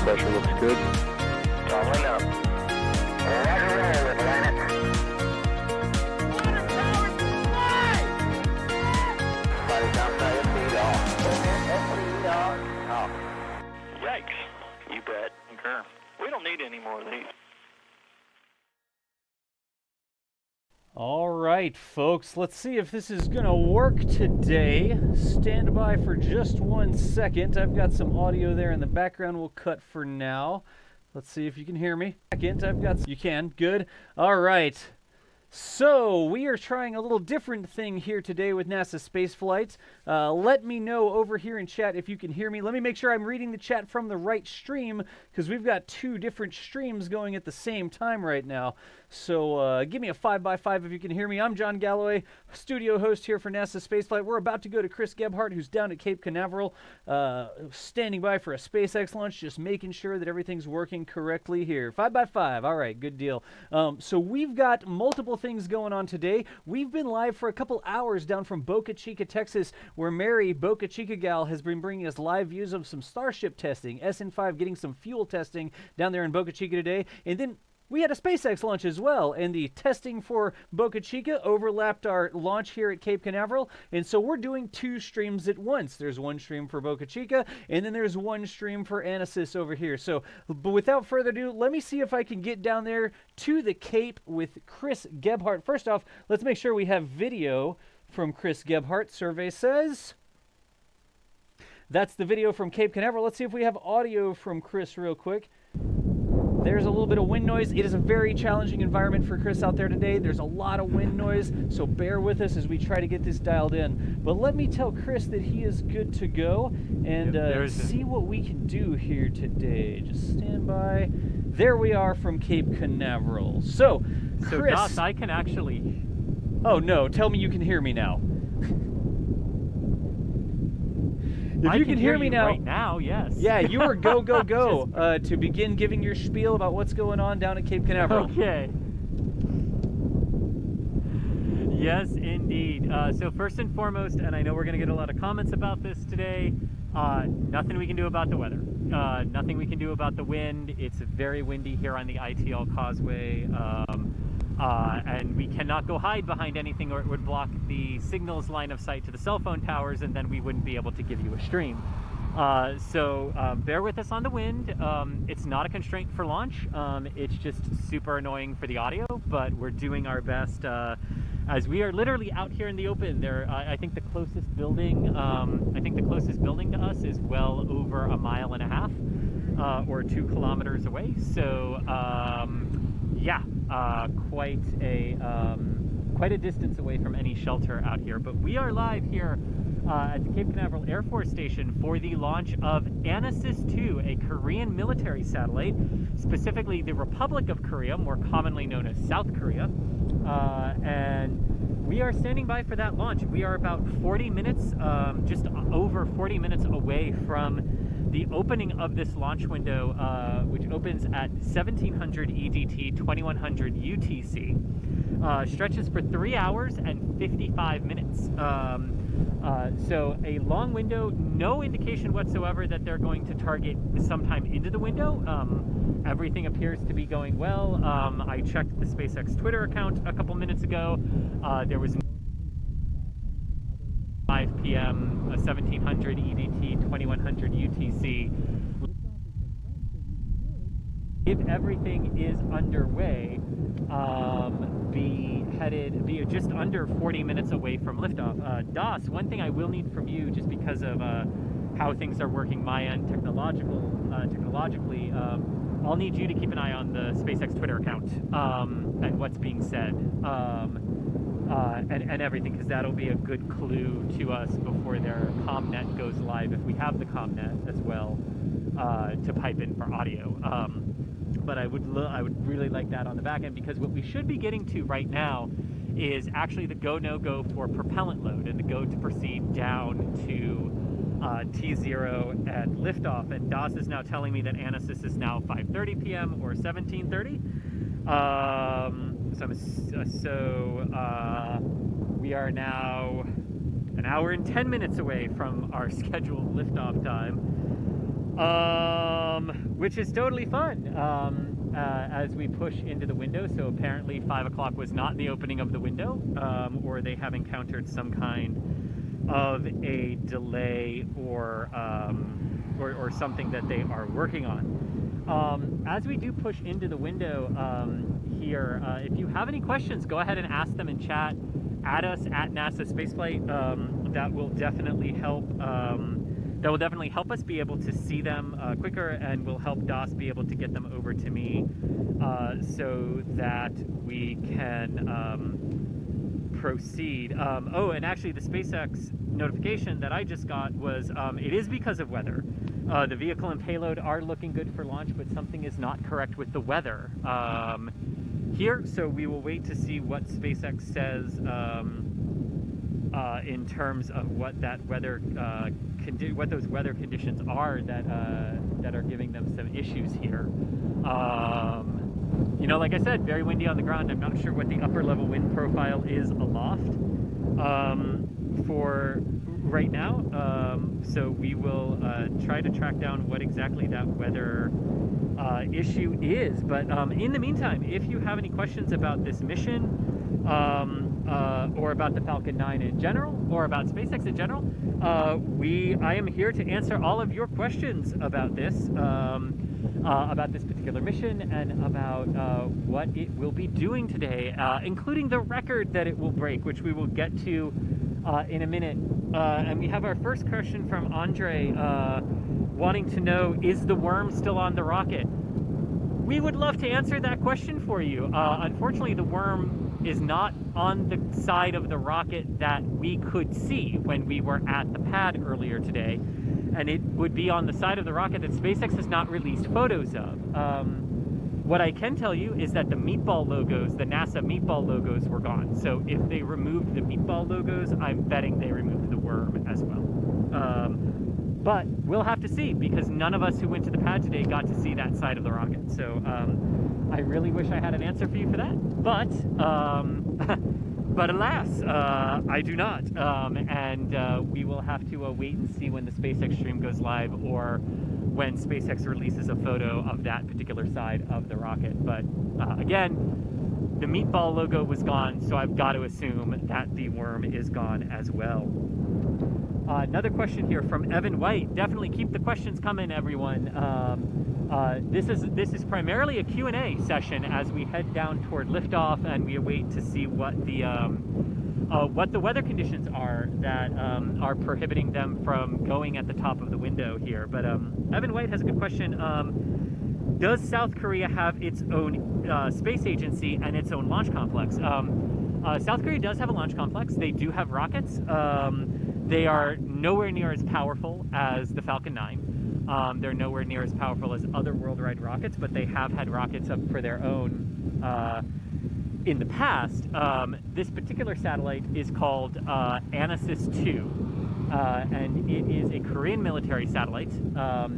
pressure looks good. Following up. Roger, roll, Atlantic. Water tower supply! Fire downside, FP off. FP off. Yikes. You bet. Okay. We don't need any more of these. All right, folks, let's see if this is going to work today. Stand by for just 1 second. I've got some audio there in the background. We'll cut for now. Let's see if you can hear me. You can. Good. All right. So, we are trying a little different thing here today with NASA space flights. Let me know over here in chat if you can hear me. Let me make sure I'm reading the chat from the right stream, because we've got 2 different streams going at the same time right now. So, give me a 5x5 if you can hear me. I'm John Galloway, studio host here for NASA Spaceflight. We're about to go to Chris Gebhardt, who's down at Cape Canaveral, standing by for a SpaceX launch, just making sure that everything's working correctly here. 5x5, all right, good deal. So we've got multiple things going on today. We've been live for a couple hours down from Boca Chica, Texas, where Mary, Boca Chica gal, has been bringing us live views of some Starship testing, SN5 getting some fuel testing down there in Boca Chica today, and then we had a SpaceX launch as well, and the testing for Boca Chica overlapped our launch here at Cape Canaveral, and so we're doing 2 streams at once. There's one stream for Boca Chica, and then there's one stream for Anasis over here. So, but without further ado, let me see if I can get down there to the Cape with Chris Gebhardt. First off, let's make sure we have video from Chris Gebhardt. Survey says that's the video from Cape Canaveral. Let's see if we have audio from Chris real quick. There's a little bit of wind noise. It is a very challenging environment for Chris out there today. There's a lot of wind noise, so bear with us as we try to get this dialed in. But let me tell Chris that he is good to go and see what we can do here today. Just stand by. There we are from Cape Canaveral. So Chris... Doss, I can actually... Oh, no. Tell me you can hear me now. If you can hear me now, right now, yes. Yeah, you are go, go, go to begin giving your spiel about what's going on down at Cape Canaveral. Okay. Yes, indeed. So first and foremost, and I know we're going to get a lot of comments about this today, nothing we can do about the weather. Nothing we can do about the wind. It's very windy here on the ITL Causeway. And we cannot go hide behind anything, or it would block the signal's line of sight to the cell phone towers, and then we wouldn't be able to give you a stream. So bear with us on the wind. It's not a constraint for launch. It's just super annoying for the audio, but we're doing our best as we are literally out here in the open. I think the closest building, to us is well over 1.5 miles or 2 kilometers away. So yeah, quite a distance away from any shelter out here. But we are live here at the Cape Canaveral Air Force Station for the launch of Anasis-II, a Korean military satellite, specifically the Republic of Korea, more commonly known as South Korea. And we are standing by for that launch. We are about 40 minutes, just over 40 minutes away from the opening of this launch window, which opens at 1700 EDT, 2100 UTC, stretches for 3 hours and 55 minutes. So a long window, no indication whatsoever that they're going to target sometime into the window. Everything appears to be going well. I checked the SpaceX Twitter account a couple minutes ago. There was 5 p.m., 1700 EDT, 2100 UTC. If everything is underway, be just under 40 minutes away from liftoff. Doss, one thing I will need from you, just because of how things are working my end technologically, I'll need you to keep an eye on the SpaceX Twitter account and what's being said. And everything, because that'll be a good clue to us before their ComNet goes live, if we have the ComNet as well, to pipe in for audio. But I would really like that on the back end, because what we should be getting to right now is actually the go, no go for propellant load and the go to proceed down to T0 at liftoff. And Doss is now telling me that Anasis is now 5:30 p.m. or 17:30. So we are now 1 hour and 10 minutes away from our scheduled liftoff time. Which is totally fun as we push into the window. So apparently 5 o'clock was not the opening of the window, or they have encountered some kind of a delay or something that they are working on. As we do push into the window here, if you have any questions, go ahead and ask them in chat. Add us at NASA Spaceflight. That will definitely help. That will definitely help us be able to see them quicker, and will help DOS be able to get them over to me so that we can proceed. Oh, and actually the SpaceX notification that I just got was it is because of weather. The vehicle and payload are looking good for launch, but something is not correct with the weather here. So we will wait to see what SpaceX says in terms of what that weather what those weather conditions are that are giving them some issues here. You know, like I said, very windy on the ground. I'm not sure what the upper level wind profile is aloft for right now. So we will try to track down what exactly that weather issue is. But in the meantime, if you have any questions about this mission, or about the Falcon 9 in general, or about SpaceX in general, I am here to answer all of your questions about this particular mission, and about what it will be doing today, including the record that it will break, which we will get to in a minute. And we have our first question from Andre, wanting to know, is the worm still on the rocket? We would love to answer that question for you. Unfortunately, the worm is not on the side of the rocket that we could see when we were at the pad earlier today, and it would be on the side of the rocket that SpaceX has not released photos of. What I can tell you is that the meatball logos, the NASA meatball logos, were gone. So if they removed the meatball logos, I'm betting they removed the worm as well. But we'll have to see, because none of us who went to the pad today got to see that side of the rocket. So I really wish I had an answer for you for that, but alas, I do not. And we will have to wait and see when the SpaceX stream goes live, or when SpaceX releases a photo of that particular side of the rocket. But again, the meatball logo was gone, so I've got to assume that the worm is gone as well. Another question here from Evan White. Definitely keep the questions coming, everyone. This is primarily a Q&A session as we head down toward liftoff, and we await to see what the weather conditions are that are prohibiting them from going at the top of the window here. But Evan White has a good question. Does South Korea have its own space agency and its own launch complex? South Korea does have a launch complex. They do have rockets. They are nowhere near as powerful as the Falcon 9. They're nowhere near as powerful as other world-wide rockets, but they have had rockets up for their own in the past. This particular satellite is called Anasis-II, and it is a Korean military satellite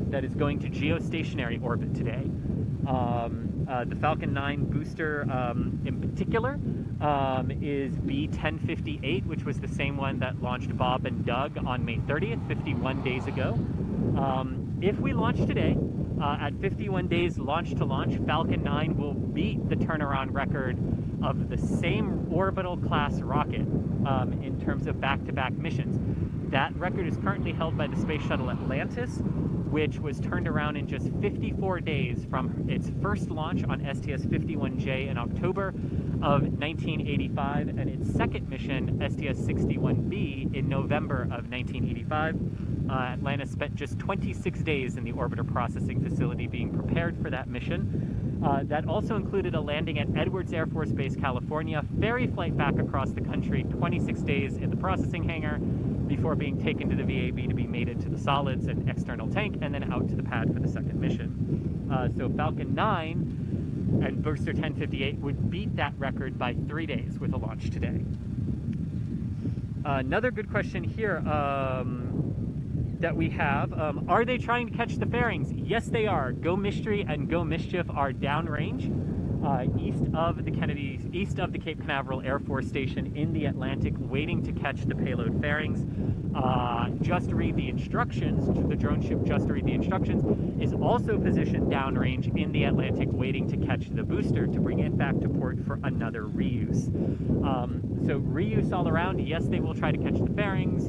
that is going to geostationary orbit today. The Falcon 9 booster in particular is B-1058, which was the same one that launched Bob and Doug on May 30th, 51 days ago. If we launch today, at 51 days launch to launch, Falcon 9 will beat the turnaround record of the same orbital class rocket in terms of back-to-back missions. That record is currently held by the space shuttle Atlantis, which was turned around in just 54 days from its first launch on STS-51J in October of 1985, and its second mission, STS-61B, in November of 1985. Atlantis spent just 26 days in the orbiter processing facility being prepared for that mission. That also included a landing at Edwards Air Force Base, California, ferry flight back across the country, 26 days in the processing hangar, before being taken to the VAB to be mated to the solids and external tank, and then out to the pad for the second mission. So Falcon 9 and booster 1058 would beat that record by 3 days with a launch today. Another good question here that we have, are they trying to catch the fairings? Yes, they are. Go Mystery and Go Mischief are downrange. east of the Cape Canaveral Air Force Station in the Atlantic, waiting to catch the payload fairings. Just read the instructions. The drone ship Just Read the Instructions is also positioned downrange in the Atlantic, waiting to catch the booster to bring it back to port for another reuse. So reuse all around. Yes, they will try to catch the fairings.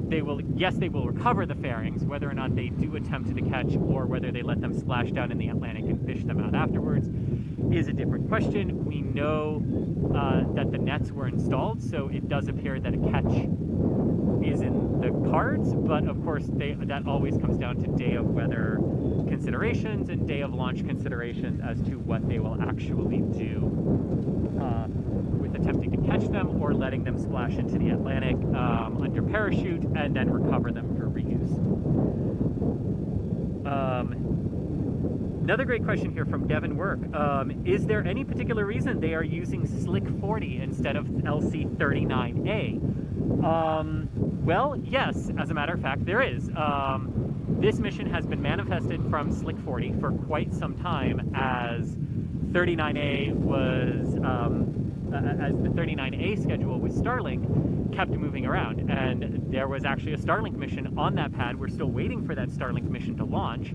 They will recover the fairings. Whether or not they do attempt to catch, or whether they let them splash down in the Atlantic and fish them out afterwards, is a different question. We know that the nets were installed, so it does appear that a catch is in the cards, but of course that always comes down to day of weather considerations and day of launch considerations as to what they will actually do with attempting to catch them or letting them splash into the Atlantic under parachute and then recover them for reuse. Another great question here from Devin Work. Is there any particular reason they are using Slick 40 instead of LC-39A? Well, yes, as a matter of fact, there is. This mission has been manifested from Slick 40 for quite some time, as 39A was, as the 39A schedule with Starlink kept moving around, and there was actually a Starlink mission on that pad. We're still waiting for that Starlink mission to launch,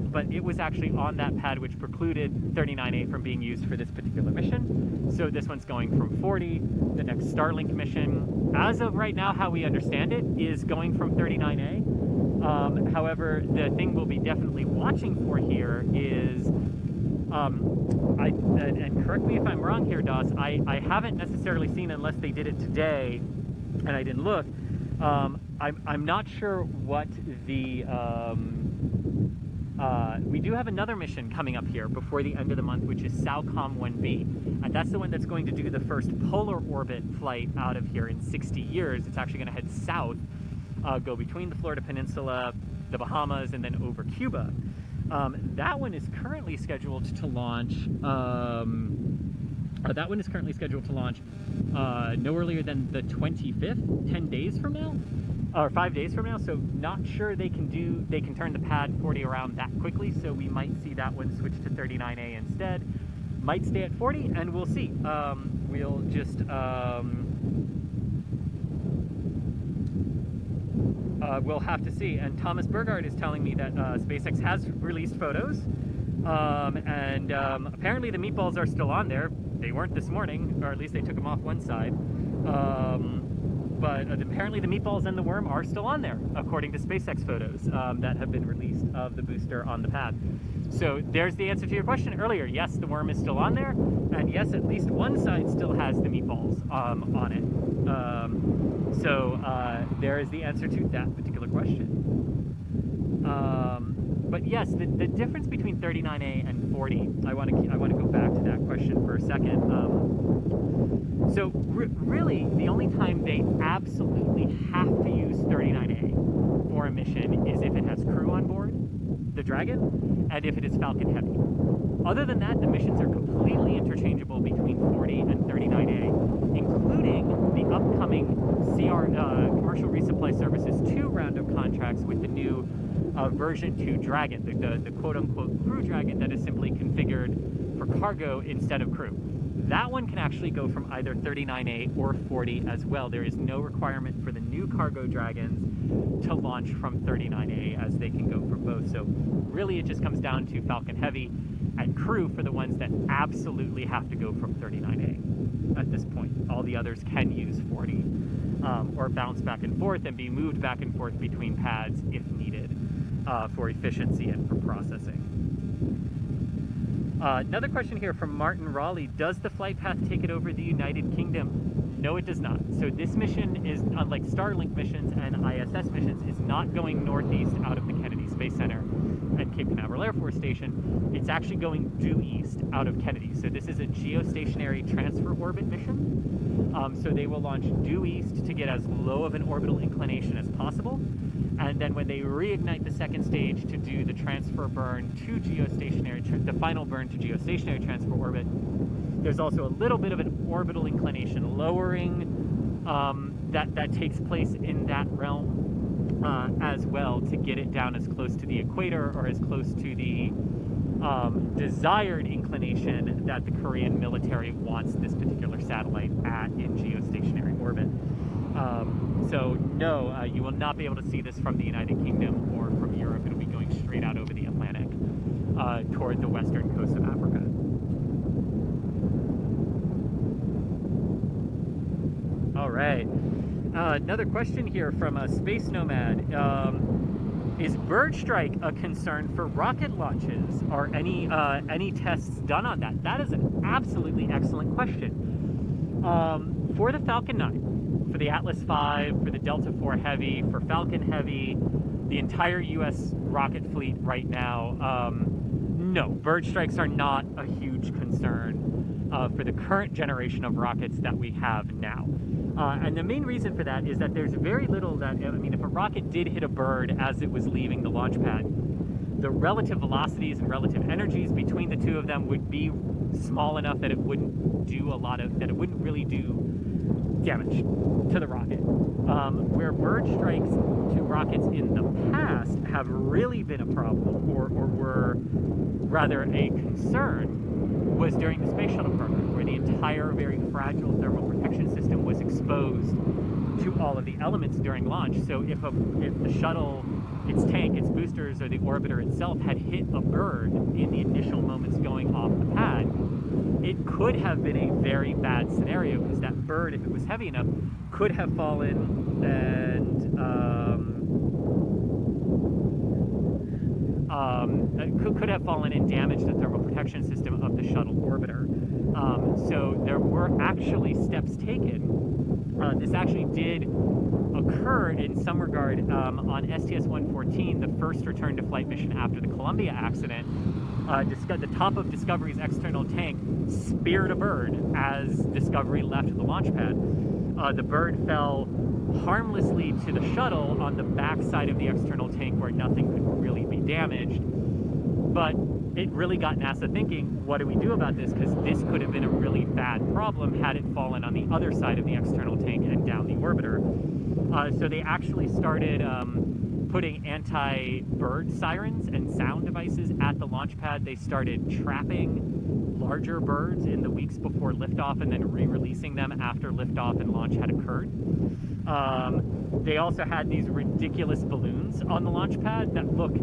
but it was actually on that pad, which precluded 39A from being used for this particular mission. So this one's going from 40. The next Starlink mission, as of right now, how we understand it, is going from 39A. However, the thing we'll be definitely watching for here is, and correct me if I'm wrong here, Doss, I haven't necessarily seen, unless they did it today, and I didn't look, I'm not sure what the, we do have another mission coming up here before the end of the month, which is SAOCOM 1B, and that's the one that's going to do the first polar orbit flight out of here in 60 years. It's actually going to head south, go between the Florida Peninsula, the Bahamas, and then over Cuba. That one is currently scheduled to launch. That one is currently scheduled to launch no earlier than the 25th, 10 days from now, or 5 days from now. So not sure they can turn the pad 40 around that quickly. So we might see that one switch to 39A instead. Might stay at 40, and we'll see. We'll just we'll have to see. And Thomas Burgard is telling me that SpaceX has released photos, and apparently the meatballs are still on there. They weren't this morning, or at least they took them off one side. But apparently the meatballs and the worm are still on there, according to SpaceX photos that have been released of the booster on the pad. So there's the answer to your question earlier. Yes, the worm is still on there, and yes, at least one side still has the meatballs on it. So there is the answer to that particular question. But yes, the difference between 39A and 40, I want to go back to that question for a second. So really, the only time they absolutely have to use 39A for a mission is if it has crew on board the Dragon, and if it is Falcon Heavy. Other than that, the missions are completely interchangeable between 40 and 39A, including the upcoming Commercial Resupply Services 2 round of contracts with the new version 2 Dragon, the quote-unquote Crew Dragon that is simply configured for cargo instead of crew. That one can actually go from either 39A or 40 as well. There is no requirement for the new cargo Dragons to launch from 39A, as they can go from both. So really it just comes down to Falcon Heavy and crew for the ones that absolutely have to go from 39A at this point. All the others can use 40 or bounce back and forth and be moved back and forth between pads if needed for efficiency and for processing. Another question here from Martin Raleigh. Does the flight path take it over the United Kingdom? No, it does not. So this mission is, unlike Starlink missions and ISS missions, is not going northeast out of the Kennedy Space Center and Cape Canaveral Air Force Station. It's actually going due east out of Kennedy. So this is a geostationary transfer orbit mission. So they will launch due east to get as low of an orbital inclination as possible. And then when they reignite the second stage to do the transfer burn to geostationary, the final burn to geostationary transfer orbit, there's also a little bit of an orbital inclination lowering that takes place in that realm as well, to get it down as close to the equator or as close to the desired inclination that the Korean military wants this particular satellite at in geostationary orbit. So no, you will not be able to see this from the United Kingdom or from Europe. It'll be going straight out over the Atlantic toward the western coast of Africa. All right. Another question here from a Space Nomad. Is bird strike a concern for rocket launches? Are any tests done on that? That is an absolutely excellent question. For the Falcon 9, for the Atlas V, for the Delta IV Heavy, for Falcon Heavy, the entire U.S. rocket fleet right now, no, bird strikes are not a huge concern for the current generation of rockets that we have now. And the main reason for that is that there's very little that, I mean, if a rocket did hit a bird as it was leaving the launch pad, the relative velocities and relative energies between the two of them would be small enough that it wouldn't do that it wouldn't really do damage to the rocket. Where bird strikes to rockets in the past have really been a problem, or were rather a concern, was during the space shuttle program, where the entire very fragile thermal protection system was exposed to all of the elements during launch. So if the shuttle, its tank, its boosters, or the orbiter itself had hit a bird in the initial moments going off the pad, it could have been a very bad scenario, because that bird, if it was heavy enough, could have fallen and could have fallen and damaged the thermal protection system of the shuttle orbiter. So there were actually steps taken. This actually did occur in some regard on STS-114, the first return to flight mission after the Columbia accident. The top of Discovery's external tank speared a bird as Discovery left the launch pad. The bird fell harmlessly to the shuttle on the back side of the external tank where nothing could really be damaged. But it really got NASA thinking, what do we do about this? Because this could have been a really bad problem had it fallen on the other side of the external tank and down the orbiter. So they actually started putting anti-bird sirens and sound devices at the launch pad. They started trapping larger birds in the weeks before liftoff and then re-releasing them after liftoff and launch had occurred. They also had these ridiculous balloons on the launch pad that look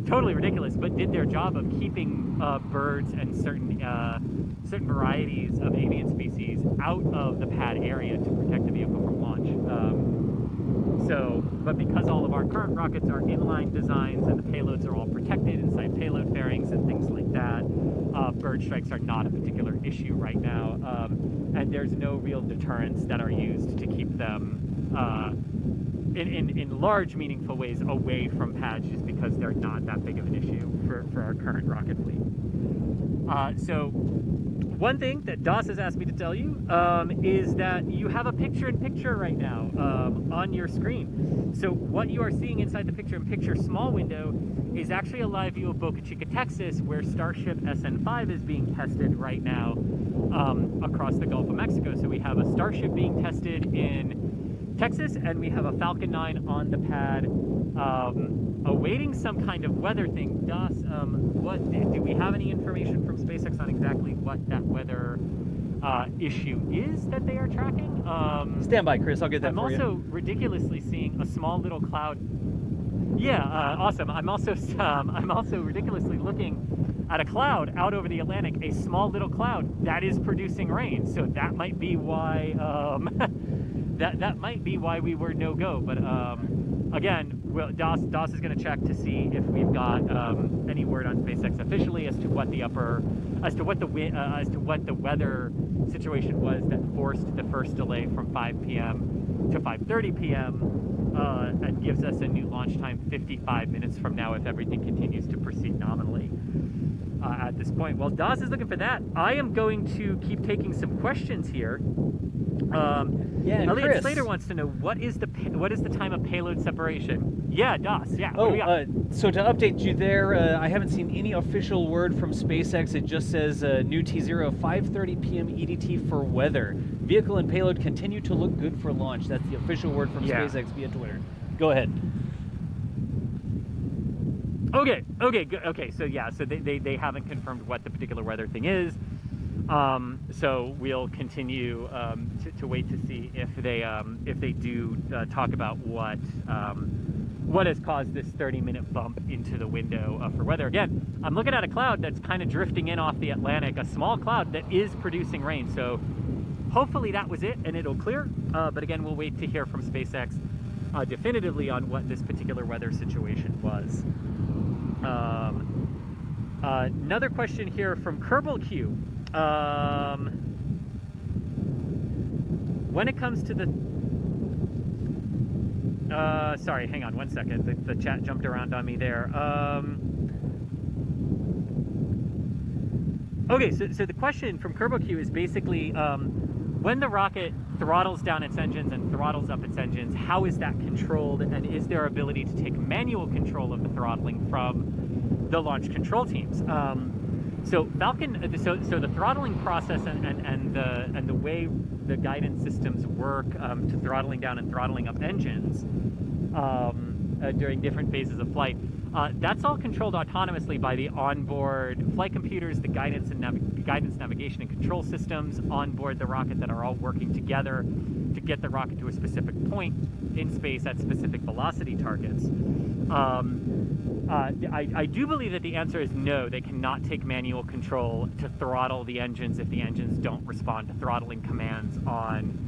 totally ridiculous, but did their job of keeping birds and certain varieties of avian species out of the pad area to protect the vehicle from launch. But because all of our current rockets are inline designs and the payloads are all protected inside payload fairings and things like that, bird strikes are not a particular issue right now, and there's no real deterrents that are used to keep them in large, meaningful ways away from pads, just because they're not that big of an issue for our current rocket fleet. So one thing that DOS has asked me to tell you is that you have a picture-in-picture right now on your screen. So what you are seeing inside the picture-in-picture small window is actually a live view of Boca Chica, Texas, where Starship SN5 is being tested right now across the Gulf of Mexico. So we have a Starship being tested in Texas, and we have a Falcon 9 on the pad awaiting some kind of weather thing. DOS, do we have any information from SpaceX on exactly what that weather issue is that they are tracking? Stand by, Chris. I'll get that I'm for you. also ridiculously seeing a small little cloud. Yeah, awesome. I'm also ridiculously looking at a cloud out over the Atlantic, a small little cloud that is producing rain. So that might be why that might be why we were no go. But again, DOS is going to check to see if we've got any word on SpaceX officially as to what the weather situation was that forced the first delay from 5 p.m. to 5:30 p.m. And gives us a new launch time 55 minutes from now if everything continues to proceed nominally. At this point, while DOS is looking for that, I am going to keep taking some questions here. Elliot Chris. Slater wants to know what is the time of payload separation? Yeah, DOS. Yeah. So to update you there, I haven't seen any official word from SpaceX. It just says new T0 5:30 p.m. EDT for weather. Vehicle and payload continue to look good for launch. That's the official word from SpaceX via Twitter. Go ahead. Okay, good. Okay, so yeah, so they haven't confirmed what the particular weather thing is. So we'll continue to wait to see if they do talk about what has caused this 30-minute bump into the window for weather. Again, I'm looking at a cloud that's kind of drifting in off the Atlantic, a small cloud that is producing rain. So hopefully that was it and it'll clear. But again, we'll wait to hear from SpaceX definitively on what this particular weather situation was. Another question here from Kerbal Q. When it comes to the sorry, hang on one second. The chat jumped around on me there. Okay, so the question from Kerbal Q is basically when the rocket throttles down its engines and throttles up its engines, how is that controlled, and is there ability to take manual control of the throttling from the launch control teams? So Falcon, so the throttling process and the way the guidance systems work to throttling down and throttling up engines during different phases of flight, that's all controlled autonomously by the onboard flight computers, the guidance navigation and control systems onboard the rocket that are all working together to get the rocket to a specific point in space at specific velocity targets. I do believe that the answer is no. They cannot take manual control to throttle the engines if the engines don't respond to throttling commands on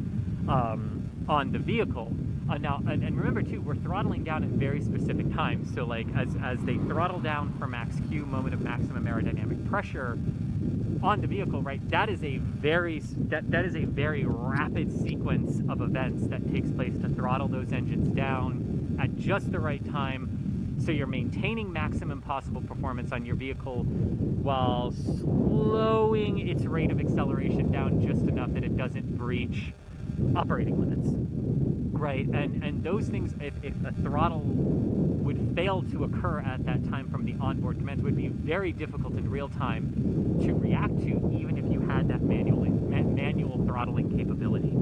the vehicle. Now, and remember too, we're throttling down at very specific times. So like as they throttle down for max Q, moment of maximum aerodynamic pressure on the vehicle, right? That is a very rapid sequence of events that takes place to throttle those engines down at just the right time. So you're maintaining maximum possible performance on your vehicle while slowing its rate of acceleration down just enough that it doesn't breach operating limits, right? And those things, if a throttle would fail to occur at that time from the onboard commands, would be very difficult in real time to react to, even if you had that manual throttling capability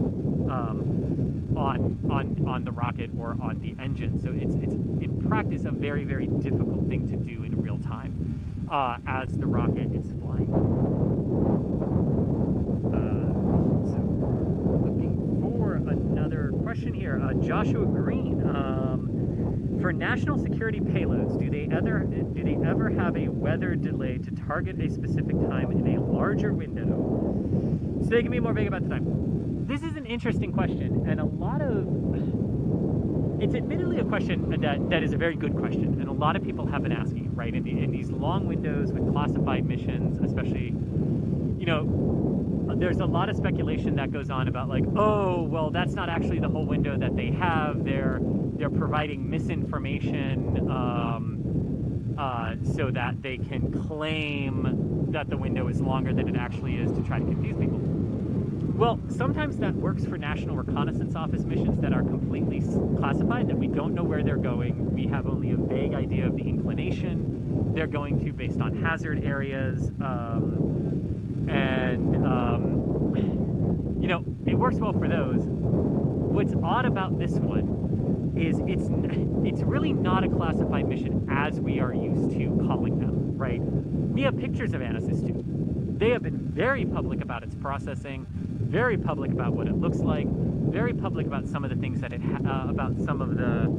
on the rocket or on the engine. So it's in practice a very, very difficult thing to do in real time as the rocket is flying. So looking for another question here. Joshua Green. For national security payloads, do they ever have a weather delay to target a specific time in a larger window so they can be more vague about the time? This is an interesting question, and it's admittedly a question that is a very good question, and a lot of people have been asking, right? In these long windows with classified missions, especially, you know, there's a lot of speculation that goes on about like, oh, well, that's not actually the whole window that they have. They're providing misinformation so that they can claim that the window is longer than it actually is to try to confuse people. Well, sometimes that works for National Reconnaissance Office missions that are completely classified, that we don't know where they're going. We have only a vague idea of the inclination they're going to based on hazard areas. You know, it works well for those. What's odd about this one is it's really not a classified mission as we are used to calling them, right? We have pictures of Anasis-II. They have been very public about its processing, very public about what it looks like, very public about some of the things that about some of the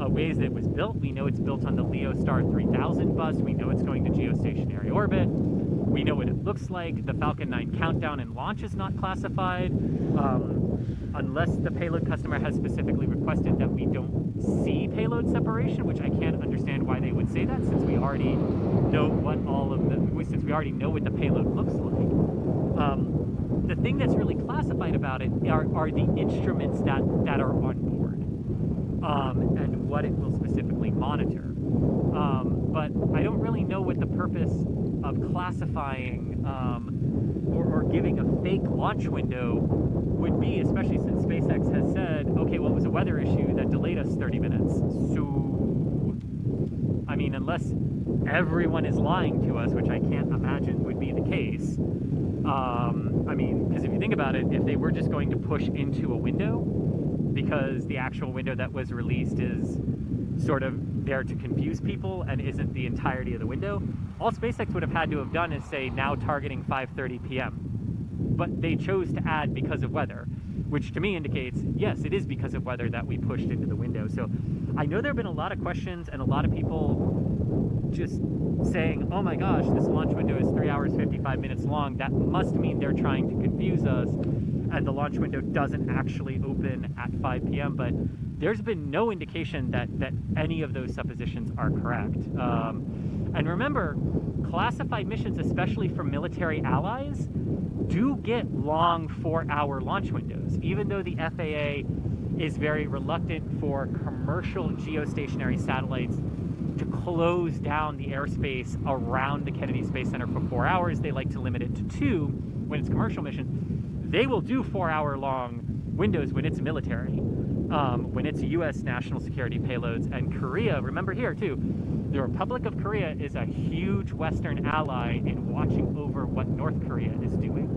ways that it was built. We know it's built on the LeoStar 3000 bus. We know it's going to geostationary orbit. We know what it looks like. The Falcon 9 countdown and launch is not classified, unless the payload customer has specifically requested that we don't see payload separation, which I can't understand why they would say that, since we already know what the payload looks like. The thing that's really classified about it are the instruments that are on board, and what it will specifically monitor. But I don't really know what the purpose of classifying or giving a fake launch window would be, especially since SpaceX has said, okay, well, it was a weather issue that delayed us 30 minutes. So, I mean, unless everyone is lying to us, which I can't imagine would be the case. I mean, because if you think about it, if they were just going to push into a window, because the actual window that was released is sort of there to confuse people and isn't the entirety of the window. All SpaceX would have had to have done is say now targeting 5:30 p.m. But they chose to add because of weather, which to me indicates, yes, it is because of weather that we pushed into the window. So I know there have been a lot of questions and a lot of people just saying, oh my gosh, this launch window is 3 hours, 55 minutes long. That must mean they're trying to confuse us and the launch window doesn't actually open at 5 p.m. But there's been no indication that any of those suppositions are correct. And remember, classified missions, especially for military allies, do get long 4-hour launch windows, even though the FAA is very reluctant for commercial geostationary satellites to close down the airspace around the Kennedy Space Center for 4 hours. They like to limit it to 2 when it's commercial mission. They will do 4-hour long windows when it's military, when it's U.S. national security payloads. And Korea, remember here too, the Republic of Korea is a huge Western ally in watching over what North Korea is doing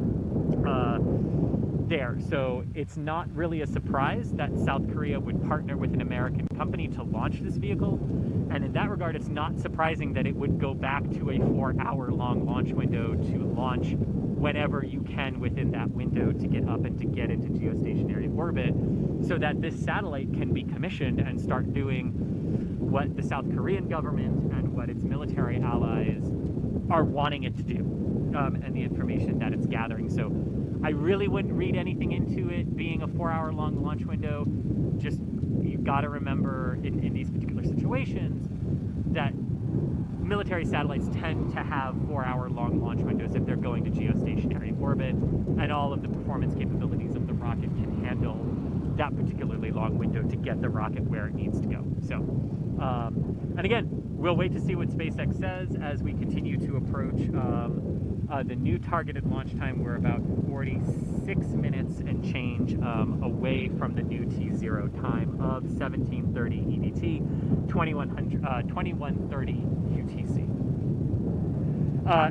there. So it's not really a surprise that South Korea would partner with an American company to launch this vehicle. And in that regard, it's not surprising that it would go back to a 4-hour long launch window to launch whenever you can within that window to get up and to get into geostationary orbit, so that this satellite can be commissioned and start doing what the South Korean government and what its military allies are wanting it to do, and the information that it's gathering. So I really wouldn't read anything into it being a 4-hour long launch window. Just, you've got to remember in these particular situations that military satellites tend to have 4-hour long launch windows if they're going to geostationary orbit, and all of the performance capabilities of the rocket can handle that particularly long window to get the rocket where it needs to go. So, and again, we'll wait to see what SpaceX says as we continue to approach the new targeted launch time. We're about 46 minutes and change away from the new T0 time of 1730 EDT, 2130 UTC.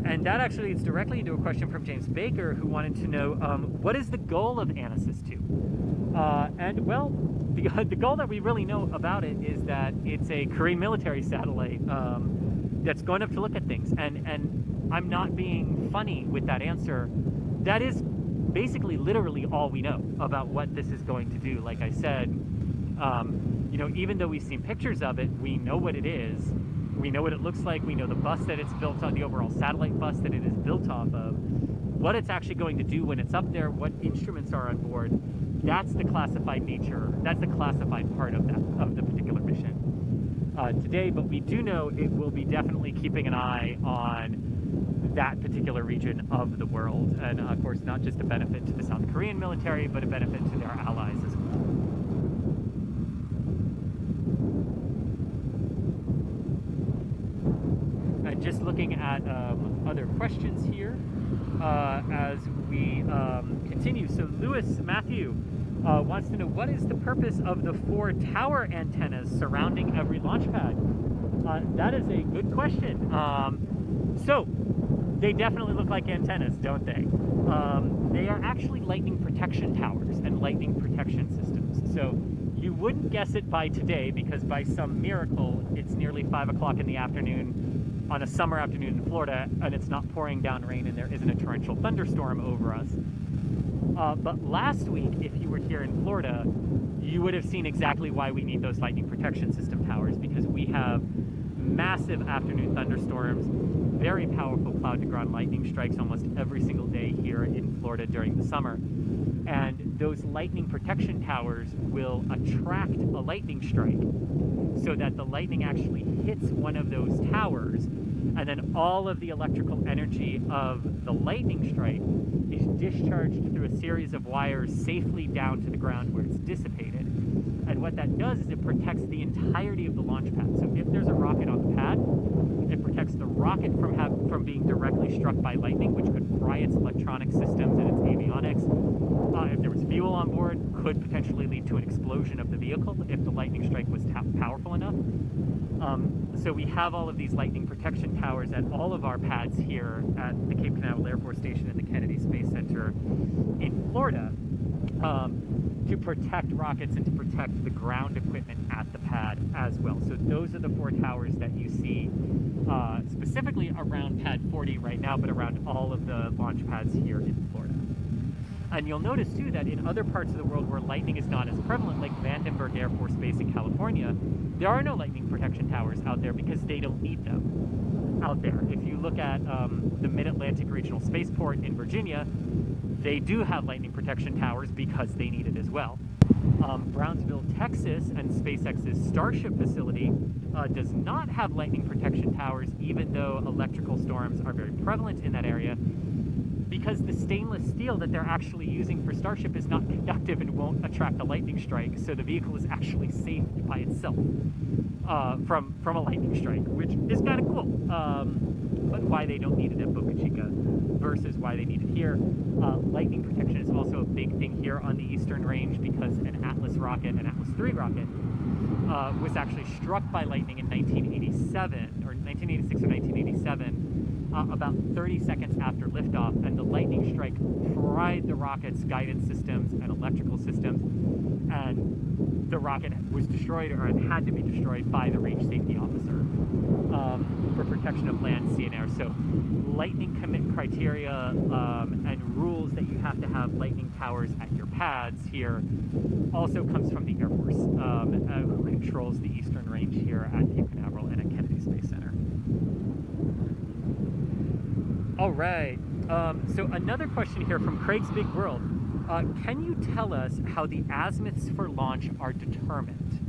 And that actually leads directly into a question from James Baker, who wanted to know, what is the goal of Anasis-II? And well, the goal that we really know about it is that it's a Korean military satellite that's going up to look at things. And I'm not being funny with that answer. That is basically literally all we know about what this is going to do. Like I said, you know, even though we've seen pictures of it, we know what it is. We know what it looks like. We know the bus that it's built on, the overall satellite bus that it is built off of. What it's actually going to do when it's up there, what instruments are on board, that's the classified nature, that's the classified part of the particular mission today. But we do know it will be definitely keeping an eye on that particular region of the world. And of course, not just a benefit to the South Korean military, but a benefit to their allies as well. Just looking at other questions here as we continue. So Matthew wants to know, what is the purpose of the 4 tower antennas surrounding every launch pad? That is a good question. So they definitely look like antennas, don't they? They are actually lightning protection towers and lightning protection systems. So you wouldn't guess it by today, because by some miracle, it's nearly 5 o'clock in the afternoon on a summer afternoon in Florida, and it's not pouring down rain and there isn't a torrential thunderstorm over us. But last week, if you were here in Florida, you would have seen exactly why we need those lightning protection system towers, because we have massive afternoon thunderstorms, very powerful cloud-to-ground lightning strikes almost every single day here in Florida during the summer. And those lightning protection towers will attract a lightning strike so that the lightning actually hits one of those towers, and then all of the electrical energy of the lightning strike is discharged through a series of wires safely down to the ground where it's dissipated. And what that does is it protects the entirety of the launch pad. So if there's a rocket on the pad, it protects the rocket from being directly struck by lightning, which could fry its electronic systems and its avionics. If there was fuel on board, could potentially lead to an explosion of the vehicle if the lightning strike was powerful enough. So we have all of these lightning protection towers at all of our pads here at the Cape Canaveral Air Force Station and the Kennedy Space Center in Florida. to protect rockets and to protect the ground equipment at the pad as well. So those are the 4 towers that you see specifically around pad 40 right now, but around all of the launch pads here in Florida. And you'll notice too that in other parts of the world where lightning is not as prevalent, like Vandenberg Air Force Base in California, there are no lightning protection towers out there because they don't need them out there. If you look at the Mid-Atlantic Regional Spaceport in Virginia, they do have lightning protection towers because they need it as well. Brownsville, Texas, and SpaceX's Starship facility does not have lightning protection towers, even though electrical storms are very prevalent in that area, because the stainless steel that they're actually using for Starship is not conductive and won't attract a lightning strike, so the vehicle is actually safe by itself from a lightning strike, which is kind of cool. But why they don't need it at Boca Chica versus why they need it here. Lightning protection is also a big thing here on the Eastern Range because an Atlas rocket, an Atlas-III rocket, was actually struck by lightning in 1987, or 1986 or 1987, about 30 seconds after liftoff, and the lightning strike fried the rocket's guidance systems and electrical systems, and the rocket was destroyed, or it had to be destroyed by the range safety officer for protection of land, sea, and air. So lightning commit criteria and rules that you have to have lightning towers at your pads here also comes from the Air Force, who controls the Eastern Range here at Cape Canaveral and at Kennedy Space Center. All right, so another question here from Craig's Big World. Can you tell us how the azimuths for launch are determined?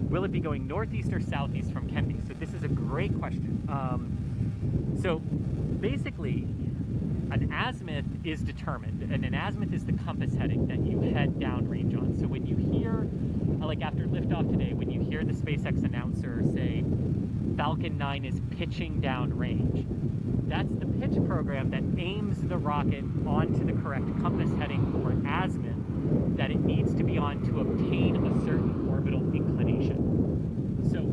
Will it be going northeast or southeast from Kennedy? So this is a great question. So basically, an azimuth is determined, and an azimuth is the compass heading that you head downrange on. So when you hear, like after liftoff today, when you hear the SpaceX announcer say, Falcon 9 is pitching downrange, that's the pitch program that aims the rocket onto the correct compass heading or azimuth that it needs to be on to obtain a certain orbital inclination. So,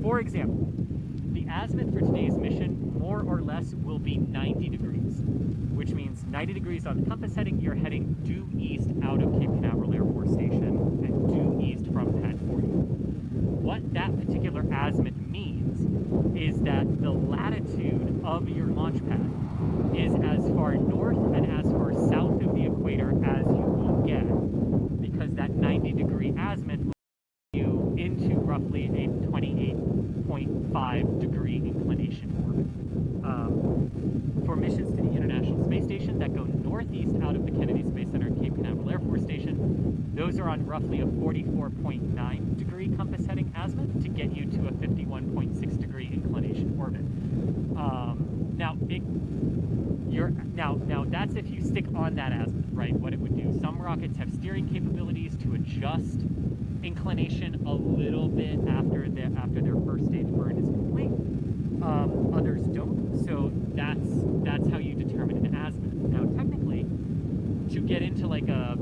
for example, the azimuth for today's mission more or less will be 90 degrees, which means 90 degrees on the compass heading, you're heading due east out of Cape Canaveral Air Force Station and due east from Pad 40. What that particular azimuth means is that the latitude of your launch pad is as far north and as far south of the equator as you will get, because that 90-degree azimuth will take you into roughly a 28.5 degree inclination orbit. For missions to the International Space Station that go northeast out of the Kennedy Space Center and Cape Canaveral Air Force Station, those are on roughly a 44.9 degree compass heading azimuth to get you to a 51.6 degree inclination orbit. Now that's if you stick on that azimuth, right? What it would do. Some rockets have steering capabilities to adjust inclination a little bit after their first stage burn is complete. Others don't. So that's how you determine an azimuth. Now, technically, to get into like a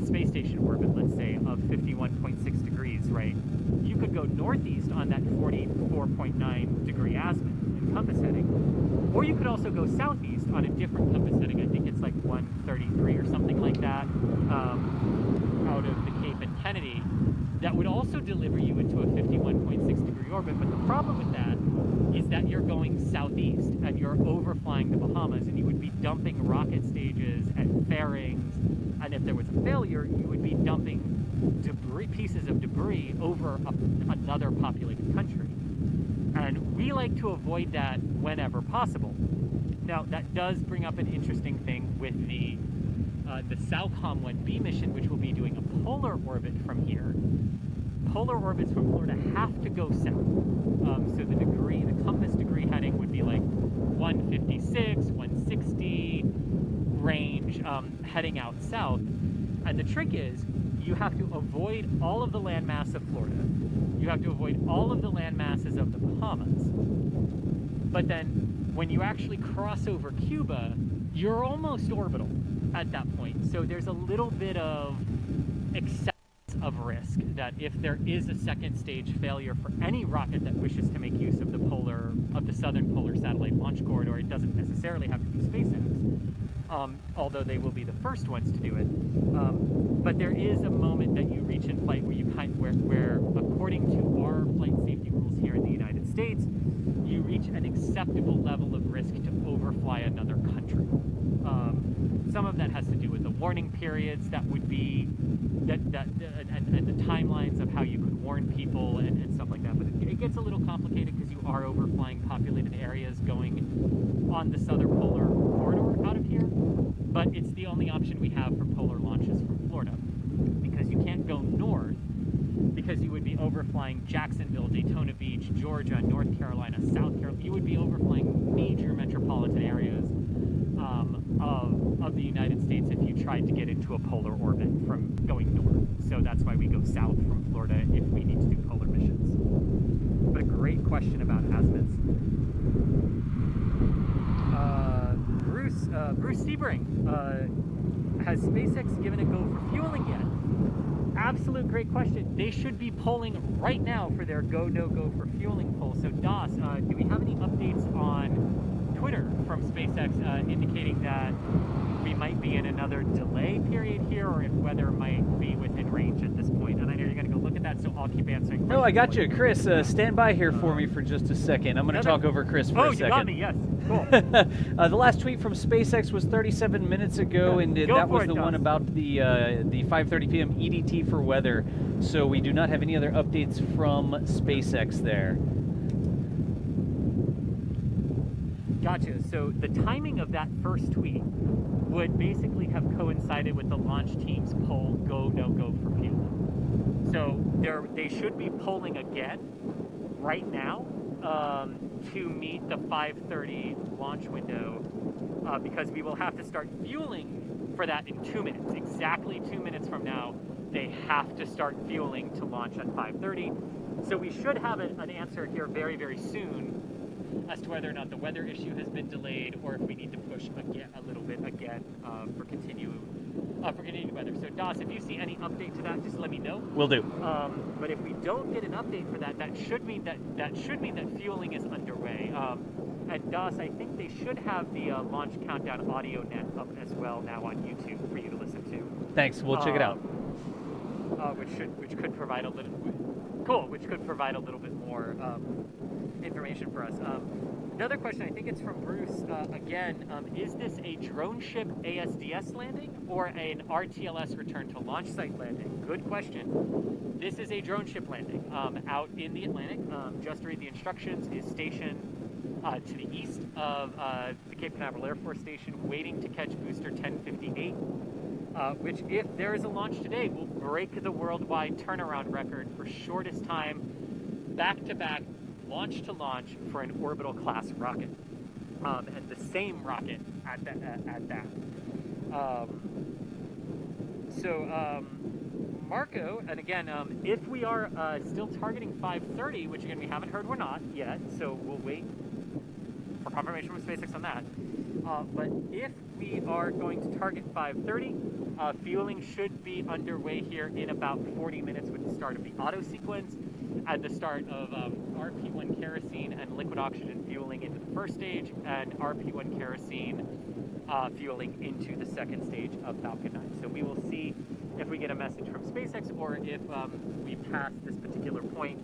space station orbit, let's say, of 51.6 degrees, right? You could go northeast on that 44.9 degree azimuth and compass heading, or you could also go southeast on a different compass heading. I think it's like 133 or something like that, out of the Cape and Kennedy. That would also deliver you into a 51.6 degree orbit, but the problem with that is that you're going southeast and you're overflying the Bahamas, and you would be dumping rocket stages and fairings, and if there was a failure, you would be dumping pieces of debris over another populated country. And we like to avoid that whenever possible. Now, that does bring up an interesting thing with the SAOCOM 1B mission, which will be doing a polar orbit from here. Polar orbits from Florida have to go south. So the compass degree heading would be like 156, 160 range, heading out south. And the trick is, you have to avoid all of the landmass of Florida. You have to avoid all of the land masses of the Bahamas. But then, when you actually cross over Cuba, you're almost orbital at that point. So there's a little bit of acceptance of risk that if there is a second stage failure for any rocket that wishes to make use of the Southern Polar Satellite Launch Corridor, it doesn't necessarily have to be SpaceX, although they will be the first ones to do it. But there is a moment that you reach in flight where you where according to our flight safety rules here in the United States, you reach an acceptable level of risk to overfly another country. Some of that has to do with the warning periods that would be and the timelines of how you could warn people and stuff like that. But it gets a little complicated because you are overflying populated areas going on the southern polar corridor out of here. But it's the only option we have for polar launches from Florida, because you can't go north, because you would be overflying Jacksonville, Daytona Beach, Georgia, North Carolina, South Carolina. You would be overflying major metropolitan areas of the United States if you tried to get into a polar orbit from going north. So that's why we go south from Florida if we need to do polar missions. But a great question about azimuths. Bruce Sebring, has SpaceX given a go for fueling yet? Absolute great question. They should be polling right now for their go, no go for fueling poll. So DOS, do we have any updates on Twitter from SpaceX indicating that we might be in another delay period here, or if weather might be within range at this point? And I know you're going to go look at that, so I'll keep answering questions. No, I got you. Chris, stand by here for me for just a second. I'm going to talk over Chris for a second. Oh, you got me, yes. Cool. The last tweet from SpaceX was 37 minutes ago, and that was the one about the 5:30 p.m. EDT for weather. So we do not have any other updates from SpaceX there. Gotcha. So the timing of that first tweet would basically have coincided with the launch team's poll, go, no go for fuel. So they should be polling again right now to meet the 5:30 launch window, because we will have to start fueling for that in 2 minutes. Exactly 2 minutes from now, they have to start fueling to launch at 5:30. So we should have an answer here very, very soon as to whether or not the weather issue has been delayed, or if we need to push again a little bit again for continued weather. So DOS, if you see any update to that, just let me know. Will do. But if we don't get an update for that, that should mean that fueling is underway. And DOS, I think they should have the launch countdown audio net up as well now on YouTube for you to listen to. Thanks. We'll check it out. Which could provide a little bit more information for us. Another question, I think it's from Bruce again. Is this a drone ship ASDS landing or an RTLS return to launch site landing? Good question. This is a drone ship landing out in the Atlantic. Just to read the instructions, is stationed to the east of the Cape Canaveral Air Force Station, waiting to catch booster 1058. Which, if there is a launch today, will break the worldwide turnaround record for shortest time back-to-back launch to launch for an orbital class rocket, and the same rocket at that. Marco, and again, if we are still targeting 5:30, which again we haven't heard we're not yet, so we'll wait for confirmation from SpaceX on that. But if we are going to target 5:30, fueling should be underway here in about 40 minutes with the start of the auto sequence, at the start of RP1 kerosene and liquid oxygen fueling into the first stage, and RP1 kerosene fueling into the second stage of Falcon 9. So we will see if we get a message from SpaceX, or if we pass this particular point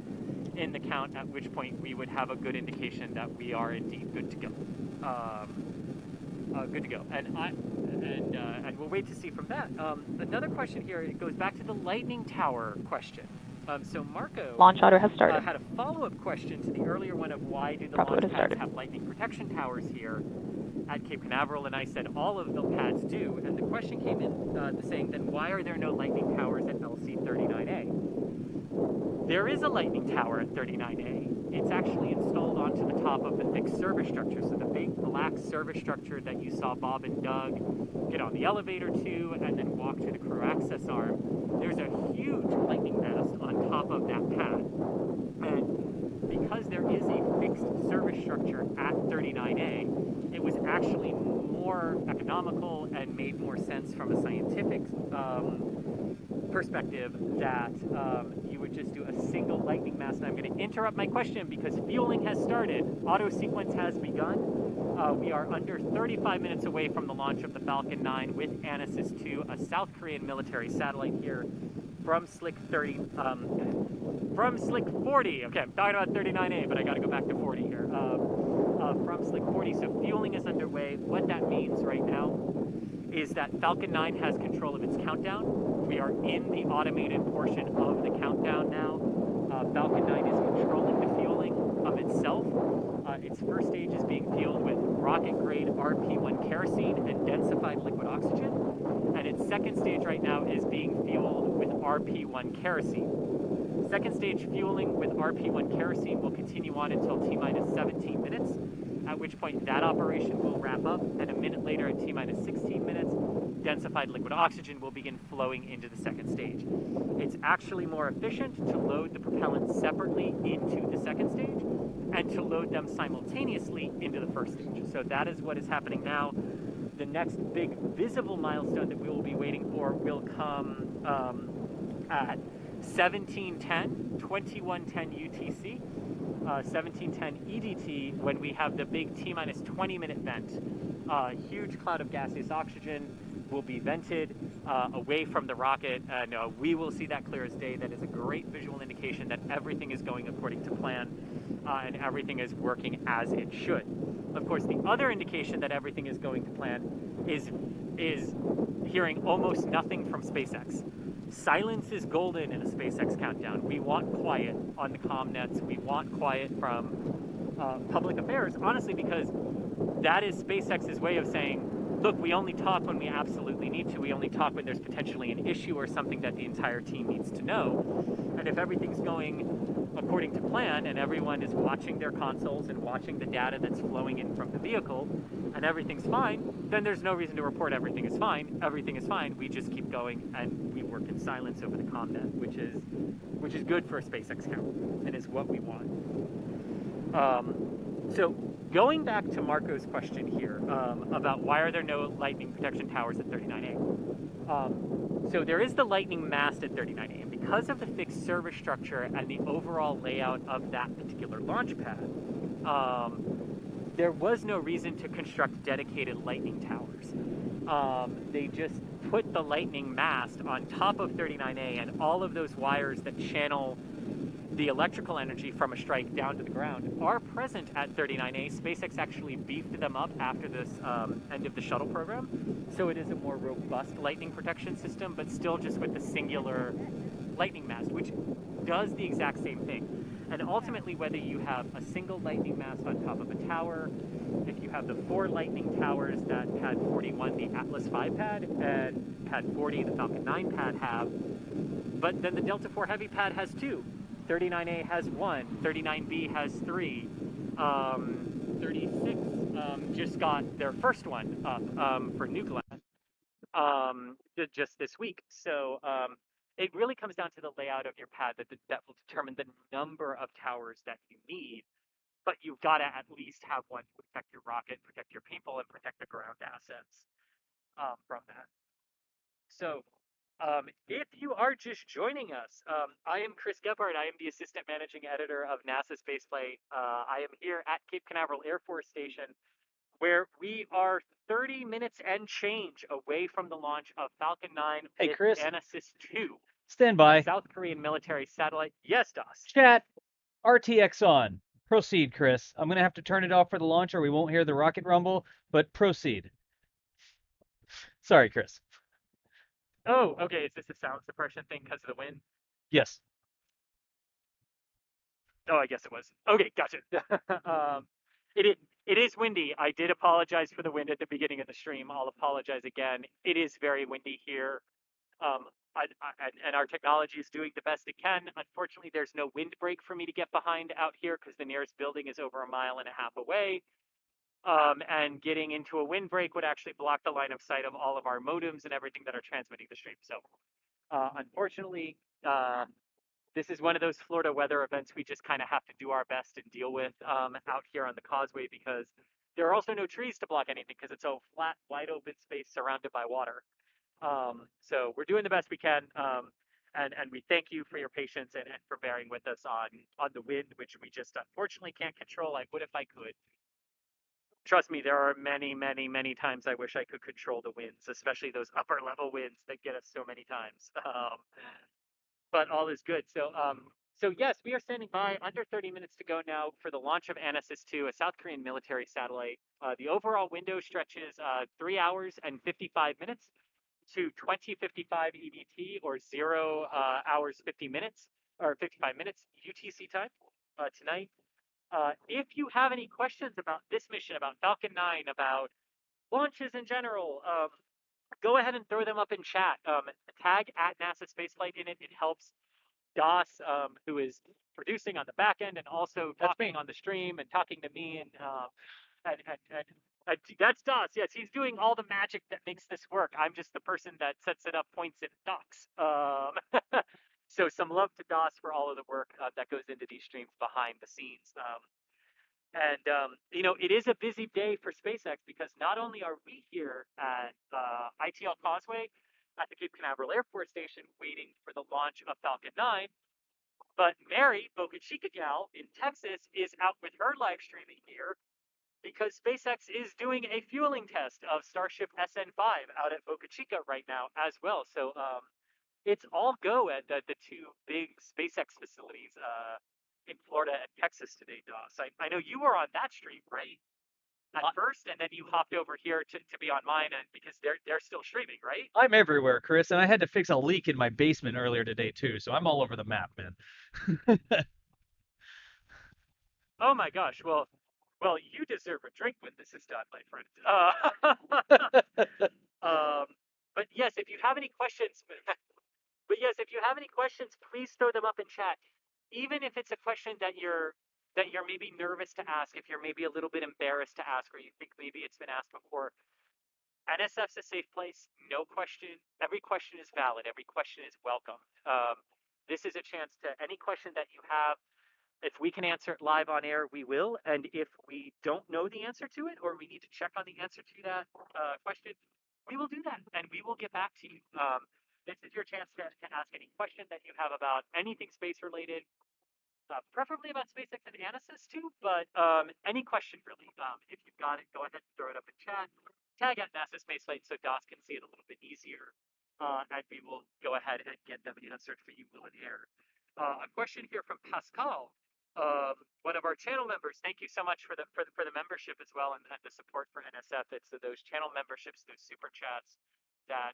in the count, at which point we would have a good indication that we are indeed good to go. And we'll wait to see from that. Another question here, it goes back to the Lightning Tower question. So Marco launch order has started. Had a follow-up question to the earlier one of why do the launch pads have lightning protection towers here at Cape Canaveral, and I said all of the pads do, and the question came in saying, then why are there no lightning towers at LC-39A? There is a lightning tower at 39A. It's actually installed onto the top of the fixed service structure. So the big black service structure that you saw Bob and Doug get on the elevator to and then walk to the crew access arm, there's a huge lightning mast on top of that pad. And because there is a fixed service structure at 39A, it was actually more economical and made more sense from a scientific perspective that you would just do a single lightning mast. And I'm going to interrupt my question because fueling has started. Auto sequence has begun. We are under 35 minutes away from the launch of the Falcon 9 with Anasis-II, a South Korean military satellite here from Slick 30, from Slick 40. Okay, I'm talking about 39A, but I got to go back to 40 here. From Slick 40, so fueling is underway. What that means right now is that Falcon 9 has control of its countdown. We are in the automated portion of the countdown now. Falcon 9 is controlling the fueling of itself. Its first stage is being fueled with rocket-grade RP1 kerosene and densified liquid oxygen. And its second stage right now is being fueled with RP1 kerosene. Second stage fueling with RP1 kerosene will continue on until T-minus 17 minutes, at which point that operation will wrap up, and a minute later at T-minus 16 minutes, densified liquid oxygen will begin flowing into the second stage. It's actually more efficient to load the propellants separately into the second stage and to load them simultaneously into the first stage. So that is what is happening now. The next big visible milestone that we will be waiting for will come at 1710, 2110 UTC, 1710 EDT, when we have the big T-minus 20-minute vent. Huge cloud of gaseous oxygen will be vented away from the rocket, and we will see that clear as day. That is a great visual indication that everything is going according to plan and everything is working as it should. Of course, the other indication that everything is going to plan is hearing almost nothing from SpaceX. Silence is golden in a SpaceX countdown. We want quiet on the comm nets. We want quiet from public affairs, honestly, because that is SpaceX's way of saying, look, we only talk when we absolutely need to. We only talk when there's potentially an issue or something that the entire team needs to know. And if everything's going according to plan and everyone is watching their consoles and watching the data that's flowing in from the vehicle and everything's fine, then there's no reason to report everything is fine. Everything is fine. We just keep going and we work in silence over the commnet, which is good for a SpaceX count and is what we want. So going back to Marco's question here about why are there no lightning protection towers at 39A? So there is the lightning mast at 39A, and because of the fixed service structure and the overall layout of that particular launch pad, there was no reason to construct dedicated lightning towers. They just put the lightning mast on top of 39A, and all of those wires that channel the electrical energy from a strike down to the ground are present at 39A. SpaceX actually beefed them up after this end of the shuttle program, so it is a more robust lightning protection system, but still just with the singular lightning mast, which does the exact same thing. And ultimately, whether you have a single lightning mast on top of a tower, if you have the 4 lightning towers that Pad 41, the Atlas V pad, and Pad 40, the Falcon 9 pad have, but then the Delta IV Heavy pad has 2. 39A has 1, 39B has 3, 36 just got their first one up for nuclear just this week. So it really comes down to the layout of your pad that will determine the number of towers that you need, but you've got to at least have one to protect your rocket, protect your people, and protect the ground assets from that. So if you are just joining us, I am Chris Gebhardt. I am the Assistant Managing Editor of NASA Spaceflight. I am here at Cape Canaveral Air Force Station, where we are 30 minutes and change away from the launch of Falcon 9 Hey, with Chris. Anasis-II, Stand by. a South Korean military satellite. Yes, DOS. Chat. RTX on. Proceed, Chris. I'm going to have to turn it off for the launch or we won't hear the rocket rumble, but proceed. Sorry, Chris. Oh, okay. Is this a sound suppression thing because of the wind? Yes. Oh, I guess it was. Okay, gotcha. It is windy. I did apologize for the wind at the beginning of the stream. I'll apologize again. It is very windy here. And our technology is doing the best it can. Unfortunately, there's no windbreak for me to get behind out here because the nearest building is over 1.5 miles away. And getting into a windbreak would actually block the line of sight of all of our modems and everything that are transmitting the stream. So unfortunately, this is one of those Florida weather events we just kind of have to do our best and deal with out here on the causeway, because there are also no trees to block anything because it's a flat, wide open space surrounded by water. So we're doing the best we can. And we thank you for your patience and for bearing with us on the wind, which we just unfortunately can't control. I would if I could. Trust me, there are many, many, many times I wish I could control the winds, especially those upper level winds that get us so many times. But all is good. So yes, we are standing by. Under 30 minutes to go now for the launch of Anasis-II, a South Korean military satellite. The overall window stretches 3 hours and 55 minutes to 2055 EDT, or 0 hours 50 minutes or 55 minutes UTC time tonight. If you have any questions about this mission, about Falcon 9, about launches in general, go ahead and throw them up in chat. Tag at NASA Spaceflight in it. It helps DOS, who is producing on the back end and also talking on the stream and talking to me. And that's DOS. Yes, he's doing all the magic that makes this work. I'm just the person that sets it up, points it, docs. So some love to DOS for all of the work that goes into these streams behind the scenes. You know, it is a busy day for SpaceX because not only are we here at ITL Causeway at the Cape Canaveral Air Force Station waiting for the launch of Falcon 9, but Mary, Boca Chica gal in Texas, is out with her live streaming gear because SpaceX is doing a fueling test of Starship SN5 out at Boca Chica right now as well. So it's all go at the two big SpaceX facilities in Florida and Texas today, Doss. I know you were on that stream, right? At first, and then you hopped over here to be on mine, and because they're still streaming, right? I'm everywhere, Chris, and I had to fix a leak in my basement earlier today too, so I'm all over the map, man. Oh my gosh, well, you deserve a drink when this is done, my friend. But yes, if you have any questions, please throw them up in chat. Even if it's a question that you're maybe nervous to ask, if you're maybe a little bit embarrassed to ask, or you think maybe it's been asked before, NSF's a safe place. No question. Every question is valid. Every question is welcome. This is a chance to any question that you have. If we can answer it live on air, we will. And if we don't know the answer to it, or we need to check on the answer to that question, we will do that, and we will get back to you. This is your chance to ask any question that you have about anything space related, preferably about SpaceX and Anasis-II, but any question really. If you've got it, go ahead and throw it up in chat. Tag at NASA Spaceflight so DOS can see it a little bit easier, and we will go ahead and get them answered for you will in air. A question here from Pascal, one of our channel members. Thank you so much for the membership as well, and the support for NSF. It's those channel memberships, those super chats that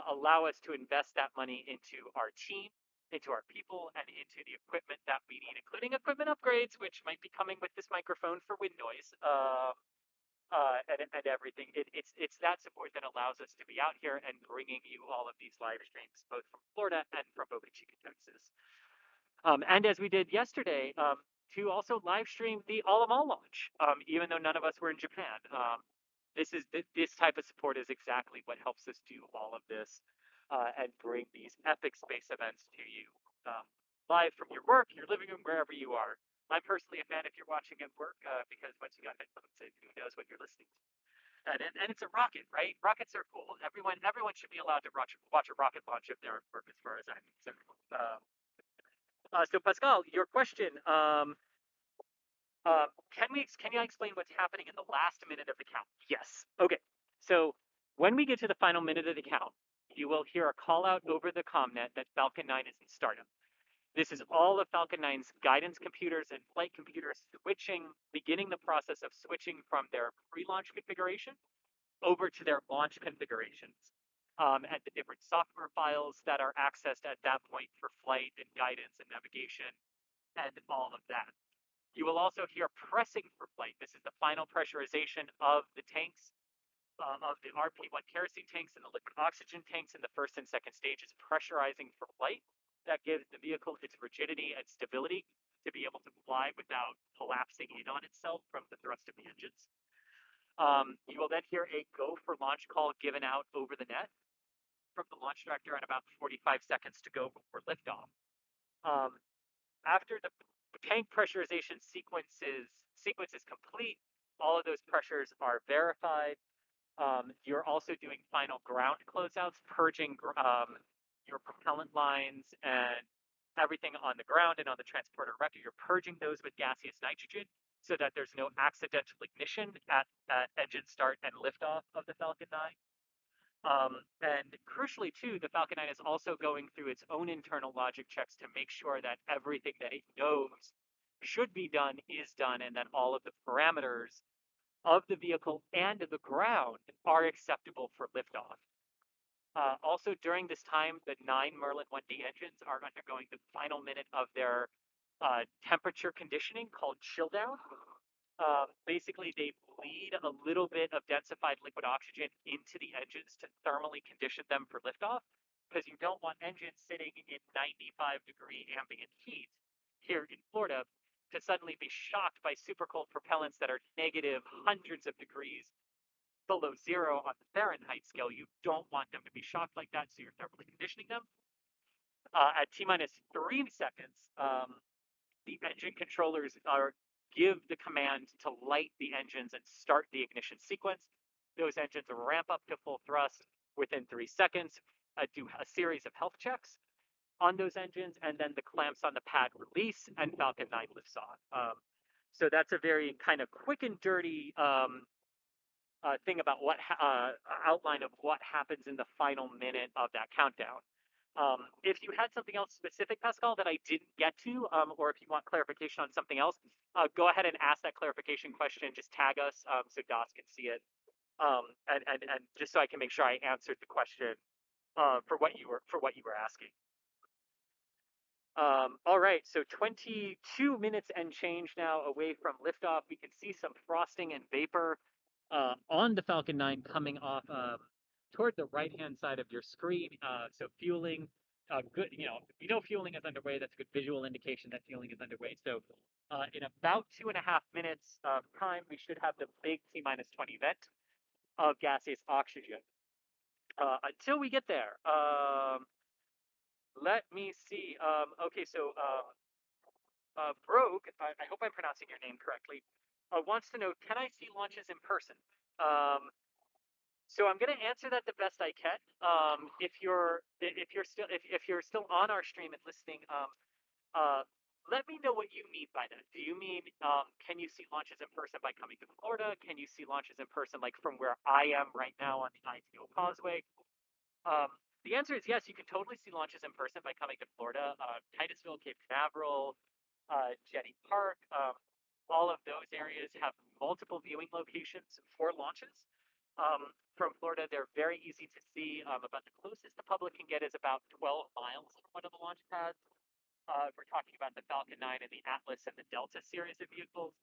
allow us to invest that money into our team, into our people, and into the equipment that we need, including equipment upgrades, which might be coming with this microphone for wind noise, and everything. It's that support that allows us to be out here and bringing you all of these live streams, both from Florida and from Boca Chica, Texas. And as we did yesterday, to also live stream the All launch, even though none of us were in Japan. This type of support is exactly what helps us do all of this and bring these epic space events to you live from your work, your living room, wherever you are. I'm personally a fan if you're watching at work because once you got headphones in, who knows what you're listening to. And it's a rocket, right? Rockets are cool. Everyone should be allowed to watch a rocket launch if they're at work, as far as I'm concerned. So Pascal, your question. Can you explain what's happening in the last minute of the count? Yes. Okay. So when we get to the final minute of the count, you will hear a call out over the ComNet that Falcon 9 is in startup. This is all of Falcon 9's guidance computers and flight computers beginning the process of switching from their pre-launch configuration over to their launch configurations, and the different software files that are accessed at that point for flight and guidance and navigation and all of that. You will also hear pressing for flight. This is the final pressurization of the tanks, of the RP1 kerosene tanks and the liquid oxygen tanks in the first and second stages, pressurizing for flight. That gives the vehicle its rigidity and stability to be able to fly without collapsing in on itself from the thrust of the engines. You will then hear a go for launch call given out over the net from the launch director at about 45 seconds to go before liftoff. After the tank pressurization sequence is complete, all of those pressures are verified. You're also doing final ground closeouts, purging your propellant lines and everything on the ground and on the transporter record. You're purging those with gaseous nitrogen so that there's no accidental ignition at engine start and liftoff of the Falcon 9. And crucially, too, the Falcon 9 is also going through its own internal logic checks to make sure that everything that it knows should be done is done, and that all of the parameters of the vehicle and the ground are acceptable for liftoff. Also, during this time, the 9 Merlin 1D engines are undergoing the final minute of their temperature conditioning called chill down. Basically, they bleed a little bit of densified liquid oxygen into the engines to thermally condition them for liftoff, because you don't want engines sitting in 95-degree ambient heat here in Florida to suddenly be shocked by super cold propellants that are negative hundreds of degrees below zero on the Fahrenheit scale. You don't want them to be shocked like that, so you're thermally conditioning them. At T-minus 3 seconds, the engine controllers give the command to light the engines and start the ignition sequence. Those engines ramp up to full thrust within 3 seconds, do a series of health checks on those engines, and then the clamps on the pad release, and Falcon 9 lifts off. So that's a very kind of quick and dirty thing about what outline of what happens in the final minute of that countdown. If you had something else specific, Pascal, that I didn't get to, or if you want clarification on something else, go ahead and ask that clarification question. Just tag us so DOS can see it, and just so I can make sure I answered the question for what you were asking. All right, so 22 minutes and change now away from liftoff. We can see some frosting and vapor on the Falcon 9 coming off toward the right-hand side of your screen. So fueling, good. You know fueling is underway. That's a good visual indication that fueling is underway. So in about 2.5 minutes of time, we should have the big T-minus 20 vent of gaseous oxygen. Until we get there, let me see. Okay, so Brogue, I hope I'm pronouncing your name correctly, wants to know, can I see launches in person? So I'm going to answer that the best I can. If you're still on our stream and listening, let me know what you mean by that. Do you mean can you see launches in person by coming to Florida? Can you see launches in person like from where I am right now on the ITO Causeway? The answer is yes. You can totally see launches in person by coming to Florida. Titusville, Cape Canaveral, Jetty Park. All of those areas have multiple viewing locations for launches. From Florida, they're very easy to see. About the closest the public can get is about 12 miles from one of the launch pads. We're talking about the Falcon 9 and the Atlas and the Delta series of vehicles.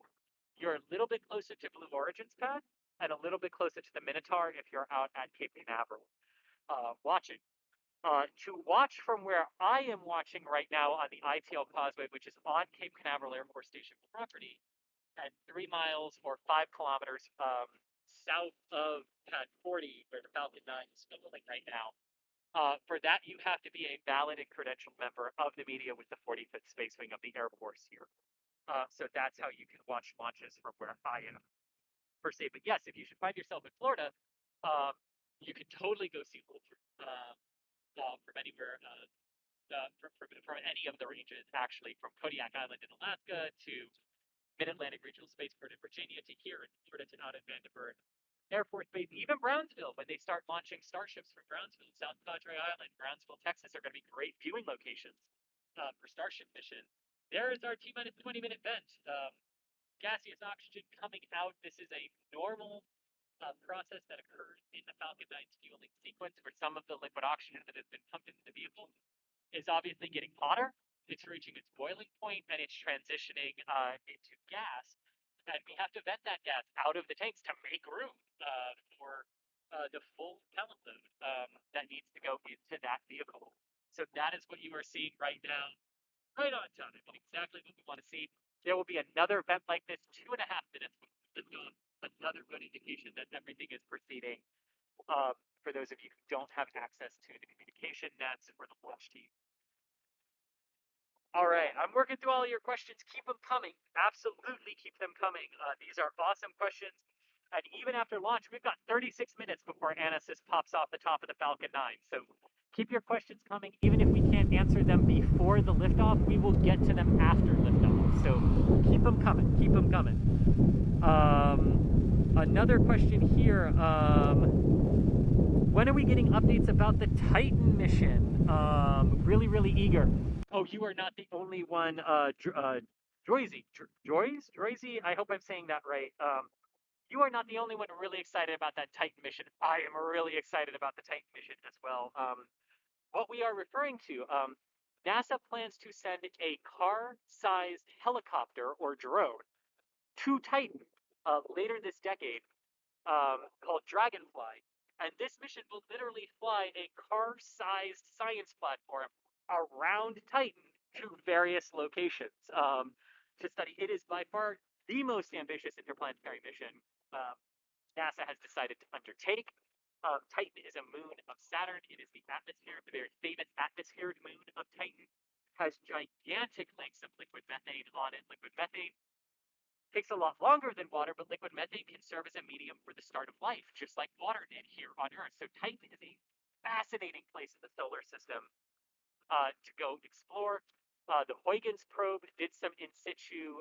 You're a little bit closer to Blue Origin's pad and a little bit closer to the Minotaur if you're out at Cape Canaveral watching. To watch from where I am watching right now on the ITL Causeway, which is on Cape Canaveral Air Force Station property, at 3 miles or 5 kilometers south of Pad 40, where the Falcon 9 is filming right now. For that, you have to be a valid and credentialed member of the media with the 45th Space Wing of the Air Force here. So that's how you can watch launches from where I am, per se. But yes, if you should find yourself in Florida, you can totally go see launches from anywhere, from any of the ranges, actually, from Kodiak Island in Alaska to Mid-Atlantic Regional Spaceport in Virginia to here in Florida to out at Vandenberg Air Force Base, even Brownsville. When they start launching starships from Brownsville, South Padre Island, Brownsville, Texas, are going to be great viewing locations for Starship mission. There is our T-minus 20-minute vent. Gaseous oxygen coming out. This is a normal process that occurs in the Falcon 9's fueling sequence, where some of the liquid oxygen that has been pumped into the vehicle is obviously getting hotter. It's reaching its boiling point and it's transitioning into gas. And we have to vent that gas out of the tanks to make room for the full propellant load that needs to go into that vehicle. So that is what you are seeing right now, right on time, and exactly what we want to see. There will be another vent like this 2.5 minutes before another good indication that everything is proceeding for those of you who don't have access to the communication nets or the launch team. All right, I'm working through all of your questions. Keep them coming. Absolutely keep them coming. These are awesome questions. And even after launch, we've got 36 minutes before Anasis pops off the top of the Falcon 9. So keep your questions coming. Even if we can't answer them before the liftoff, we will get to them after liftoff. So keep them coming. Keep them coming. Another question here. When are we getting updates about the Titan mission? Really, really eager. Oh, you are not the only one. Droizy, I hope I'm saying that right. You are not the only one really excited about that Titan mission. I am really excited about the Titan mission as well. What we are referring to, NASA plans to send a car-sized helicopter or drone to Titan later this decade, called Dragonfly. And this mission will literally fly a car-sized science platform around Titan to various locations to study. It is by far the most ambitious interplanetary mission NASA has decided to undertake. Titan is a moon of Saturn. It is the atmosphere, the very famous atmospheric moon of Titan. Has gigantic lakes of liquid methane on it. Liquid methane takes a lot longer than water, but liquid methane can serve as a medium for the start of life, just like water did here on Earth. So Titan is a fascinating place in the solar system to go explore. The Huygens probe did some in situ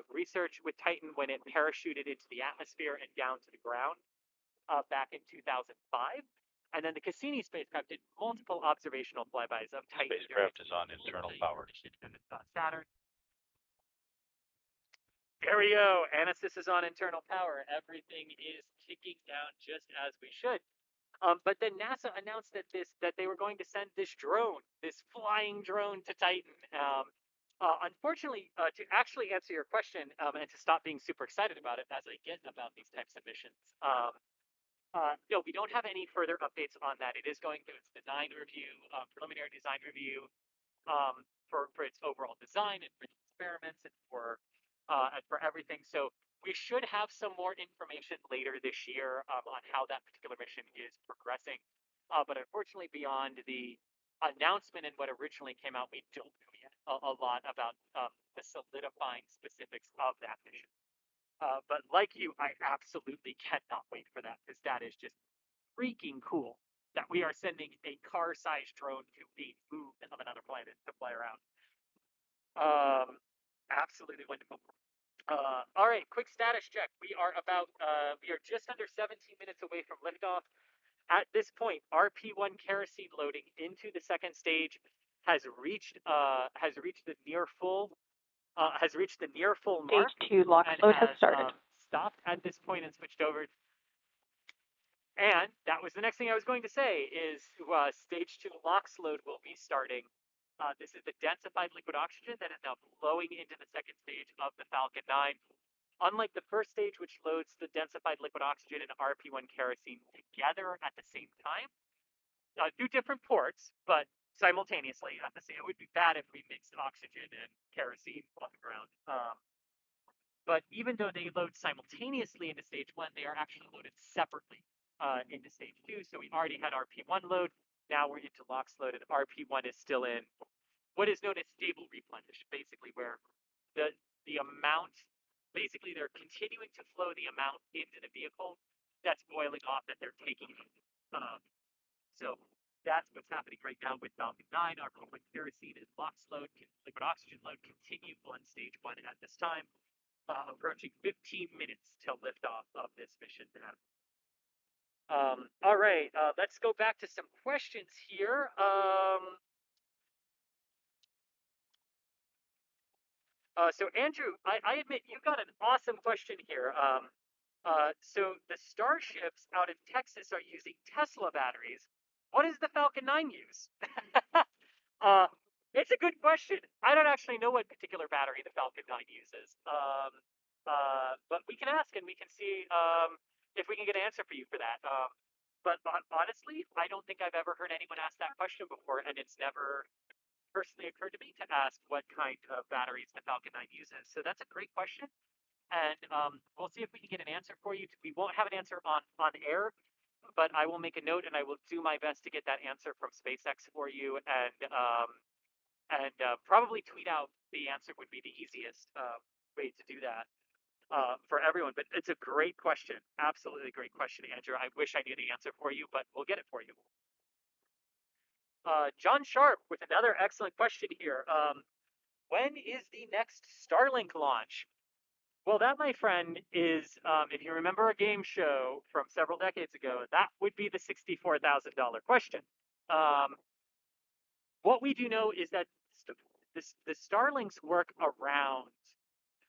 research with Titan when it parachuted into the atmosphere and down to the ground back in 2005. And then the Cassini spacecraft did multiple observational flybys of Titan. Spacecraft is on internal power. Saturn. There we go. Anasis is on internal power. Everything is kicking down just as we should. But then NASA announced that they were going to send this drone, this flying drone, to Titan. Unfortunately, to actually answer your question and to stop being super excited about it, as I get about these types of missions, no, we don't have any further updates on that. It is going through its design review, preliminary design review, for its overall design and for the experiments and for everything. So we should have some more information later this year on how that particular mission is progressing. But unfortunately, beyond the announcement and what originally came out, we don't know yet a lot about the solidifying specifics of that mission. But like you, I absolutely cannot wait for that, because that is just freaking cool that we are sending a car-sized drone to a moon of another planet to fly around. Absolutely wonderful. All right, quick status check. We are just under 17 minutes away from liftoff. At this point, RP1 kerosene loading into the second stage has reached the near full mark. Stage 2 lock load has started. Stopped at this point and switched over. And that was the next thing I was going to say is stage 2 LOX load will be starting. This is the densified liquid oxygen that is now flowing into the second stage of the Falcon 9. Unlike the first stage, which loads the densified liquid oxygen and RP1 kerosene together at the same time, through different ports, but simultaneously at the same. It would be bad if we mixed oxygen and kerosene on the ground. But even though they load simultaneously into stage 1, they are actually loaded separately into stage 2. So we already had RP1 load. Now we're into LOX load, and RP1 is still in what is known as stable replenish, basically where the amount, basically they're continuing to flow the amount into the vehicle that's boiling off that they're taking. So that's what's happening right now with Falcon 9. RP1 kerosene and LOX load, liquid oxygen load continue on stage 1 at this time. Approaching 15 minutes till liftoff of this mission now. All right, let's go back to some questions here. So Andrew, I admit you got an awesome question here. So the starships out in Texas are using Tesla batteries. What does the Falcon 9 use? It's a good question. I don't actually know what particular battery the Falcon 9 uses. But we can ask and we can see if we can get an answer for you for that. But honestly, I don't think I've ever heard anyone ask that question before, and it's never personally occurred to me to ask what kind of batteries the Falcon 9 uses. So that's a great question, and we'll see if we can get an answer for you. We won't have an answer on air, but I will make a note and I will do my best to get that answer from SpaceX for you, and probably tweet out the answer would be the easiest way to do that. For everyone, but it's a great question. Absolutely great question, Andrew. I wish I knew the answer for you, but we'll get it for you. John Sharp with another excellent question here. When is the next Starlink launch? Well, that, my friend, is if you remember a game show from several decades ago, that would be the $64,000 question. What we do know is that the Starlinks work around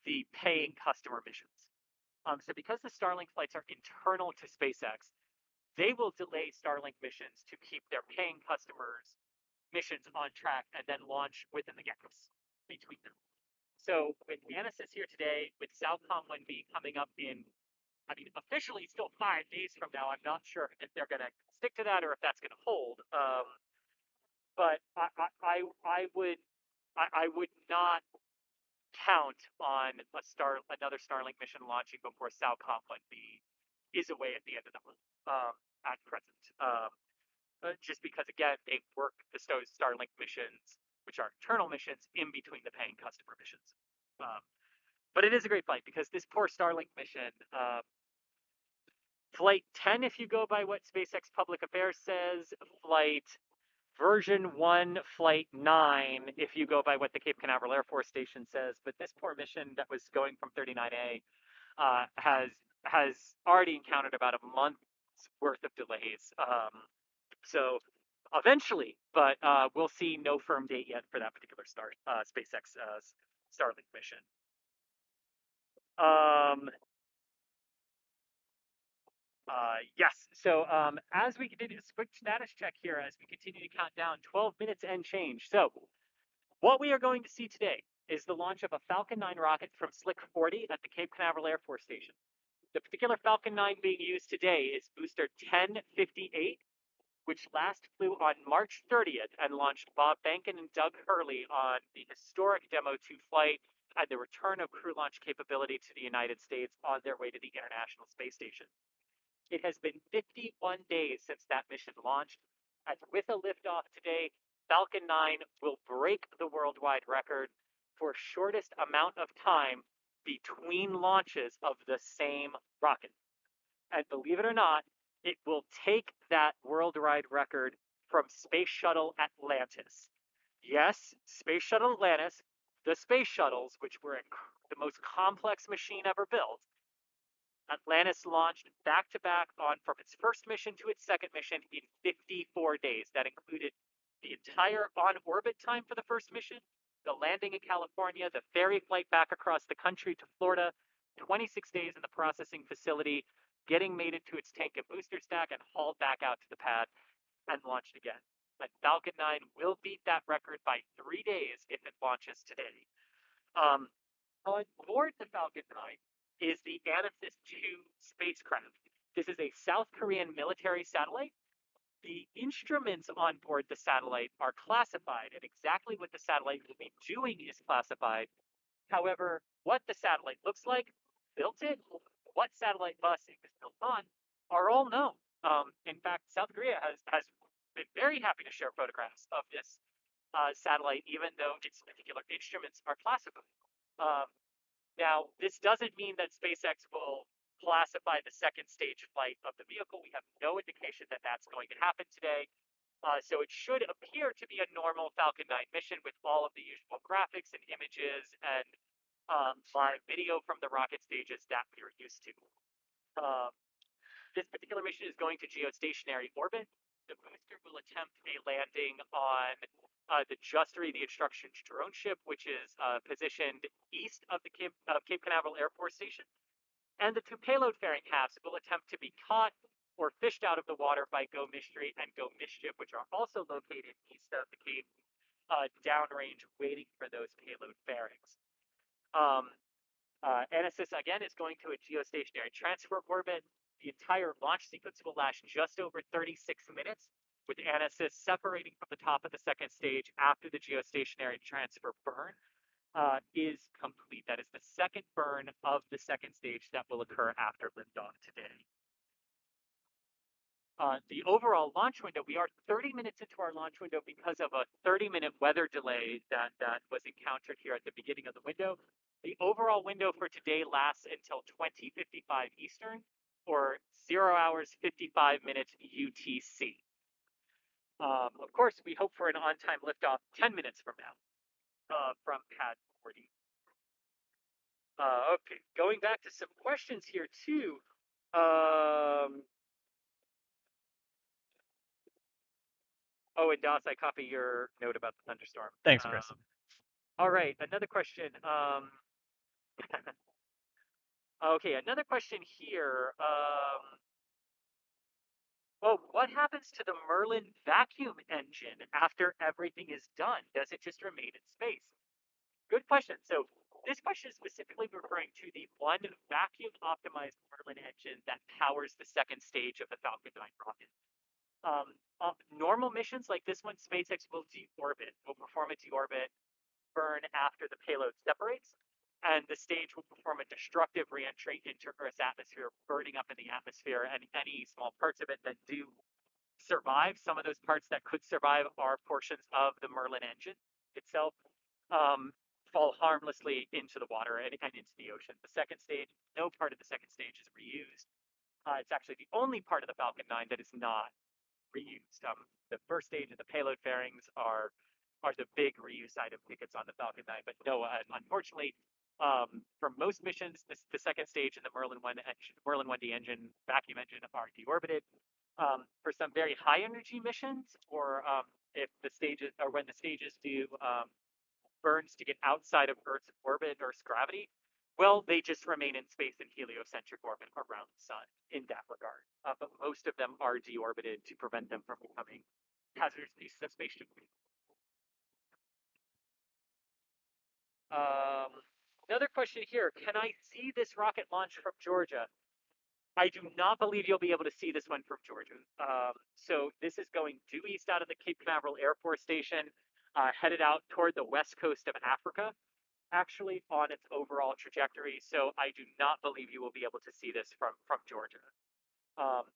the paying customer missions. So because the Starlink flights are internal to SpaceX, they will delay Starlink missions to keep their paying customers' missions on track and then launch within the gaps between them. So with Anasis here today, with Falcon 1B coming up in, I mean, officially still 5 days from now. I'm not sure if they're going to stick to that or if that's going to hold. But I would not count on another Starlink mission launching before Falcon 1B is away at the end of the month at present. Just because, again, they work the Starlink missions, which are internal missions, in between the paying customer missions. But it is a great flight because this poor Starlink mission, Flight 10, if you go by what SpaceX Public Affairs says, Flight version 1, Flight 9, if you go by what the Cape Canaveral Air Force Station says. But this poor mission that was going from 39A has already encountered about a month's worth of delays. So eventually, but we'll see no firm date yet for that particular SpaceX Starlink mission. Yes, so as we continue, this quick status check here as we continue to count down 12 minutes and change. So what we are going to see today is the launch of a Falcon 9 rocket from Slick 40 at the Cape Canaveral Air Force Station. The particular Falcon 9 being used today is booster 1058, which last flew on March 30th and launched Bob Bankin and Doug Hurley on the historic Demo 2 flight and the return of crew launch capability to the United States on their way to the International Space Station. It has been 51 days since that mission launched, and with a liftoff today, Falcon 9 will break the worldwide record for shortest amount of time between launches of the same rocket. And believe it or not, it will take that worldwide record from Space Shuttle Atlantis. Yes, Space Shuttle Atlantis, the space shuttles, which were the most complex machine ever built. Atlantis launched back-to-back from its first mission to its second mission in 54 days. That included the entire on-orbit time for the first mission, the landing in California, the ferry flight back across the country to Florida, 26 days in the processing facility, getting mated to its tank and booster stack, and hauled back out to the pad and launched again. And Falcon 9 will beat that record by 3 days if it launches today. On board the Falcon 9 is the Anasis-II spacecraft. This is a South Korean military satellite. The instruments on board the satellite are classified, and exactly what the satellite will be doing is classified. However, what the satellite looks like, built it, what satellite bus it was built on, are all known. In fact, South Korea has been very happy to share photographs of this satellite, even though its particular instruments are classified. Now, this doesn't mean that SpaceX will classify the second stage flight of the vehicle. We have no indication that that's going to happen today. So it should appear to be a normal Falcon 9 mission with all of the usual graphics and images and live video from the rocket stages that we are used to. This particular mission is going to geostationary orbit. The booster will attempt a landing on the Instructions drone ship, which is positioned east of the Cape Canaveral Air Force Station. And the 2 payload fairing halves will attempt to be caught or fished out of the water by Go Mystery and Go Mischief, which are also located east of the Cape, downrange, waiting for those payload fairings. Anasis, again, is going to a geostationary transfer orbit. The entire launch sequence will last just over 36 minutes, with Anasis separating from the top of the second stage after the geostationary transfer burn is complete. That is the second burn of the second stage that will occur after liftoff today. The overall launch window, we are 30 minutes into our launch window because of a 30-minute weather delay that was encountered here at the beginning of the window. The overall window for today lasts until 20:55 Eastern, or 0 hours, 55 minutes UTC. Of course, we hope for an on-time liftoff 10 minutes from now from pad 40. Okay, going back to some questions here too. Oh, and Doss, I copy your note about the thunderstorm. Thanks, Chris. All right, another question. Okay, another question here. Well, what happens to the Merlin vacuum engine after everything is done? Does it just remain in space? Good question. So this question is specifically referring to the one vacuum optimized Merlin engine that powers the second stage of the Falcon 9 rocket. Normal missions like this one, SpaceX will perform a deorbit burn after the payload separates, and the stage will perform a destructive reentry into Earth's atmosphere, burning up in the atmosphere, and any small parts of it that do survive. Some of those parts that could survive are portions of the Merlin engine itself. Fall harmlessly into the water and into the ocean. The second stage, no part of the second stage is reused. It's actually the only part of the Falcon 9 that is not reused. The first stage of the payload fairings are the big reuse item tickets on the Falcon 9, but no, unfortunately, for most missions, the second stage in the Merlin 1D engine, vacuum engine, are deorbited. For some very high energy missions, or if the stages or when the stages do burns to get outside of Earth's orbit or Earth's gravity, well, they just remain in space in heliocentric orbit around the sun in that regard. But most of them are deorbited to prevent them from becoming hazardous pieces of space debris. Another question here. Can I see this rocket launch from Georgia? I do not believe you'll be able to see this one from Georgia. So this is going due east out of the Cape Canaveral Air Force Station, headed out toward the west coast of Africa, actually on its overall trajectory. So I do not believe you will be able to see this from Georgia.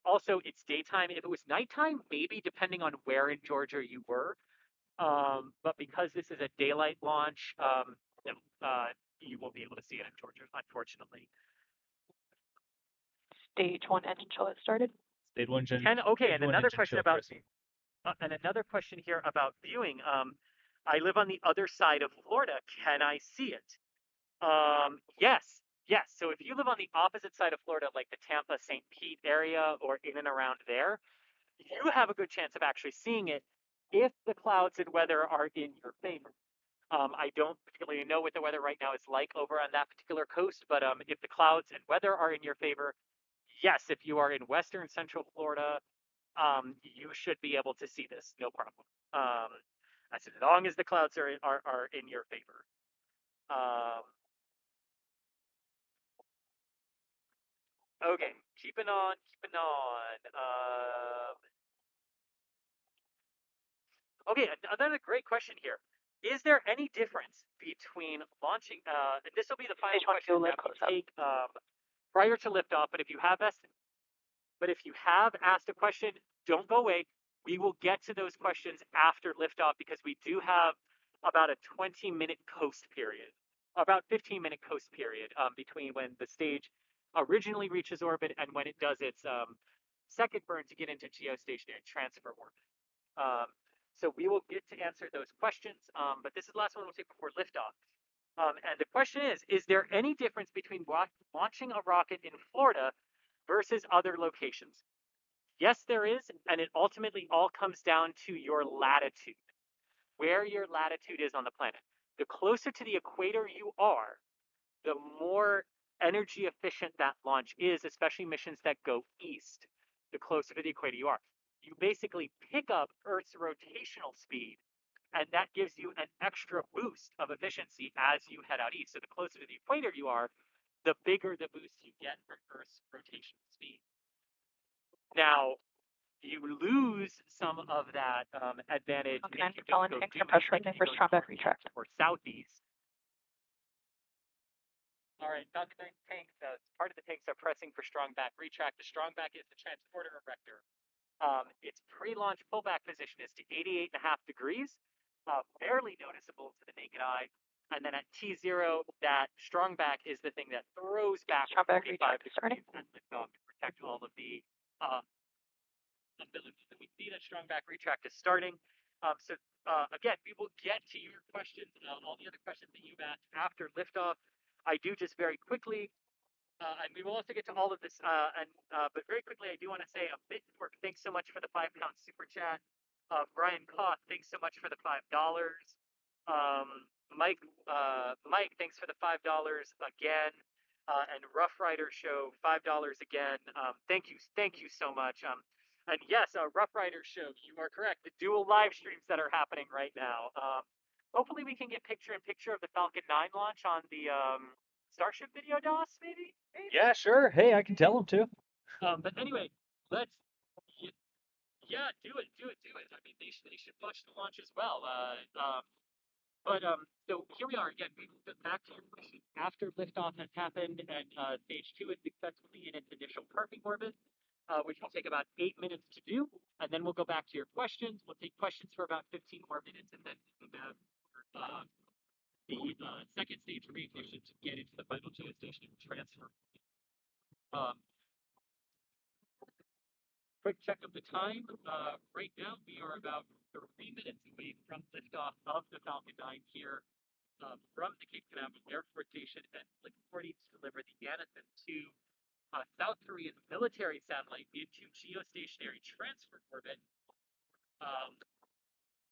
Also, it's daytime. If it was nighttime, maybe depending on where in Georgia you were. But because this is a daylight launch, no, you won't be able to see it in Georgia, unfortunately. Stage 1 engine chill has started. Stage 1 engine. Okay, and another question about here about viewing. I live on the other side of Florida. Can I see it? Yes. So if you live on the opposite side of Florida, like the Tampa, St. Pete area, or in and around there, you have a good chance of actually seeing it if the clouds and weather are in your favor. I don't particularly know what the weather right now is like over on that particular coast, but if the clouds and weather are in your favor, yes, if you are in western central Florida, you should be able to see this, no problem. As long as the clouds are in your favor. Okay, keeping on. Okay, another great question here. Is there any difference between launching? And this will be the final question that we take prior to liftoff. But if you have asked a question, don't go away. We will get to those questions after liftoff because we do have about a 20-minute coast period, about 15-minute coast period between when the stage originally reaches orbit and when it does its second burn to get into geostationary transfer orbit. So we will get to answer those questions, but this is the last one we'll take before liftoff. And the question is there any difference between launching a rocket in Florida versus other locations? Yes, there is, and it ultimately all comes down to your latitude, where your latitude is on the planet. The closer to the equator you are, the more energy efficient that launch is, especially missions that go east. The closer to the equator you are. You basically pick up Earth's rotational speed, and that gives you an extra boost of efficiency as you head out east. So the closer to the equator you are, the bigger the boost you get from Earth's rotational speed. Now, you lose some of that advantage if you don't go east or southeast. All right, Falcon 9 tanks, part of the tanks are pressing for strong back retract. The strong back is the transporter erector. Its pre-launch pullback position is to 88.5 degrees, barely noticeable to the naked eye. And then at T0, that strong back is the thing that throws back 45 degrees and liftoff to protect all of the we see that strong back retract is starting. Again, we will get to your questions, all the other questions that you've asked after liftoff. I do just very quickly, and we will also get to all of this, but very quickly, I do want to say a bit work. Thanks so much for the £5 super chat. Brian Koth, thanks so much for the $5. Mike, thanks for the $5 again. And Rough Rider Show, $5 again. Thank you so much. And yes, Rough Rider Show, you are correct. The dual live streams that are happening right now. Hopefully we can get picture-in-picture of the Falcon 9 launch on the Starship video DOS, maybe? Yeah, sure. Hey, I can tell them to. But anyway, let's. Yeah, do it. I mean, they should watch the launch as well. So here we are again. We moved back to your question. After liftoff has happened and stage 2 is successfully in its initial parking orbit, which will take about 8 minutes to do, and then we'll go back to your questions. We'll take questions for about 15 more minutes, and then we'll have the second stage reignition to get into the final geostation transfer. Quick check of the time. Right now, we are about 3 minutes away from liftoff of the Falcon 9 here from the Cape Canaveral Airport Station, and looking forward to deliver the Anasis-II South Korean military satellite into geostationary transfer orbit.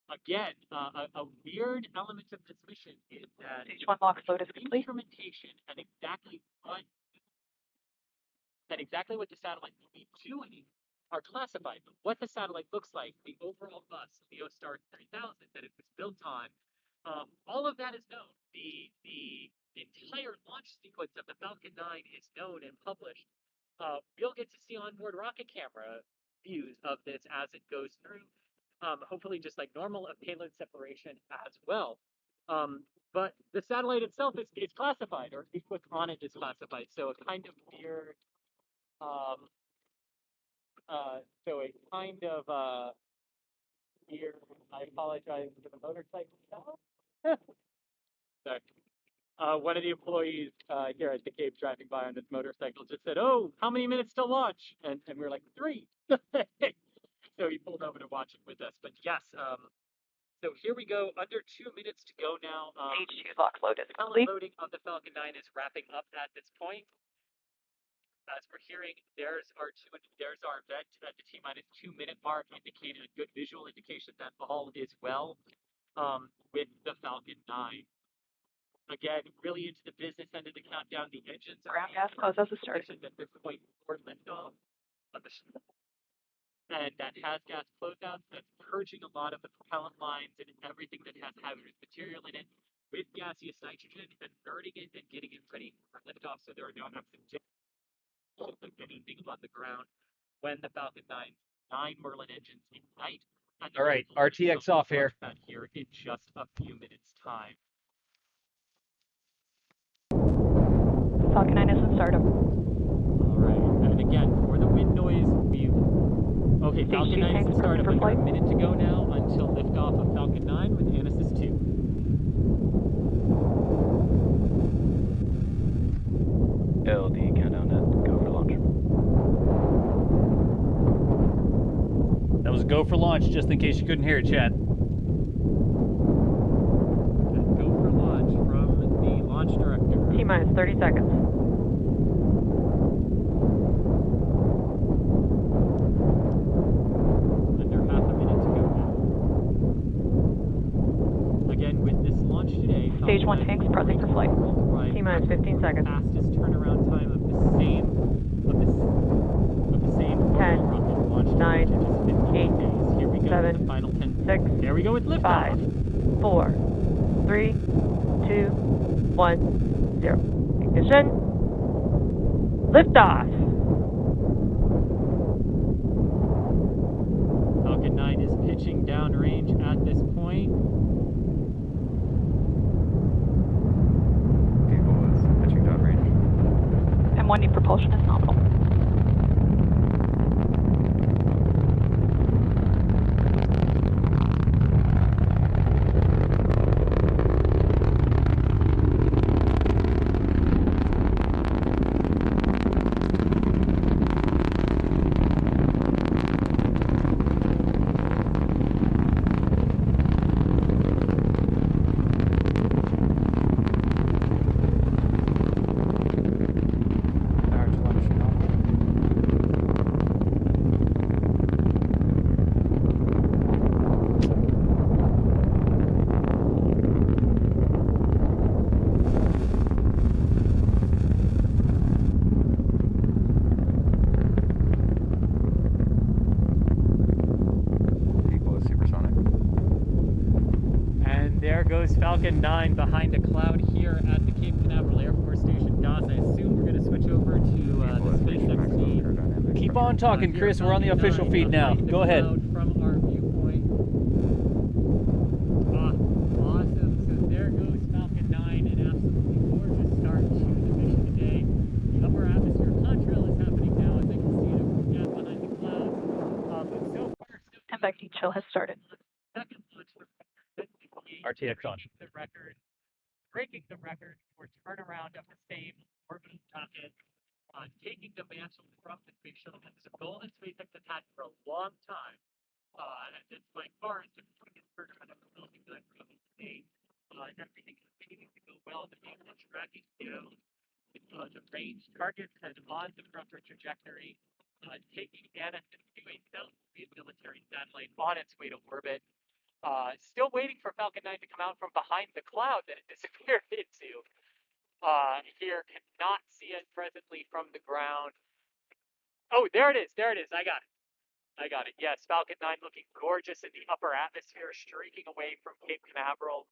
Again, a weird element of this mission is that Stage 1 LOX load is complete. Instrumentation and exactly what the satellite will be doing are classified. But what the satellite looks like, the overall bus, LeoStar 3000 that it was built on, all of that is known. The entire launch sequence of the Falcon 9 is known and published. We'll get to see onboard rocket camera views of this as it goes through. Hopefully just like normal of payload separation as well. But the satellite itself is classified, or at least what's on it is classified. So a kind of weird, weird, I apologize for the motorcycle sound. Sorry. One of the employees here at the Cape driving by on this motorcycle just said, "Oh, how many minutes to launch?" And we were like, 3. So he pulled over to watch it with us. But yes, so here we go. Under 2 minutes to go now. Stage 2 LOX load is complete. Loading of the Falcon 9 is wrapping up at this point. As we're hearing, there's our event at the T-minus 2 minute mark, indicating a good visual indication that all is well with the Falcon 9. Again, really into the business end of the countdown. The engines are Ground gas close as a start. at this point for liftoff of the ship. And that has gas closeouts, that's purging a lot of the propellant lines and everything that has hazardous material in it with gaseous nitrogen and burning it and getting it ready for liftoff so there are no accidents of anything on the ground when the Falcon 9 Merlin engines ignite. All right, RTX off here. Here in just a few minutes' time. Falcon 9 is in startup. All right, and again, for the wind noise, okay, Falcon 9 is in startup. We've got a minute to go now until liftoff of Falcon 9 with Anasis-II. LD countdown at go for launch. That was go for launch, just in case you couldn't hear it, Chad. Go for launch from the launch director. T-minus 30 seconds. Under half a minute to go now. Again, with this launch today, Stage 1 tanks prepping for flight. T-minus 15 seconds. Fastest turnaround time of the same 10, rocket launch 9, which is 15 8, days. Here we go 7, with the final 10. 6, There we go with liftoff. 5, 4, 3, 2, 1, 0. Ignition. Liftoff. Falcon 9 is pitching downrange at this point. Vehicle is pitching downrange. M1 propulsion is nominal. There goes Falcon 9 behind a cloud here at the Cape Canaveral Air Force Station. DOS, I assume we're going to switch over to the SpaceX feed. Keep on talking, Here, Chris. We're on the Falcon official 9 feed now. behind the Go ahead. cloud from our viewpoint. Awesome. So there goes Falcon 9, an absolutely gorgeous start to the mission today. The upper atmosphere contrail is happening now, as I can see it down behind the clouds. But so far, so Convective chill has started. second launch for RTX on. breaking the record for turnaround of the same orbital rocket, taking the mantle from the space shuttle. This is a goal that SpaceX has had for a long time. And it's by far the quickest turnaround of the Falcon 9 rocket to date. Everything continuing to go well. The vehicle tracking down the range targets and on the proper trajectory, taking Anasis-II, a stealth military satellite, on its way to orbit. Still waiting for Falcon 9 to come out from behind the cloud that it disappeared into. Here, cannot see it presently from the ground. Oh, there it is. There it is. I got it. Yes, Falcon 9 looking gorgeous in the upper atmosphere, streaking away from Cape Canaveral.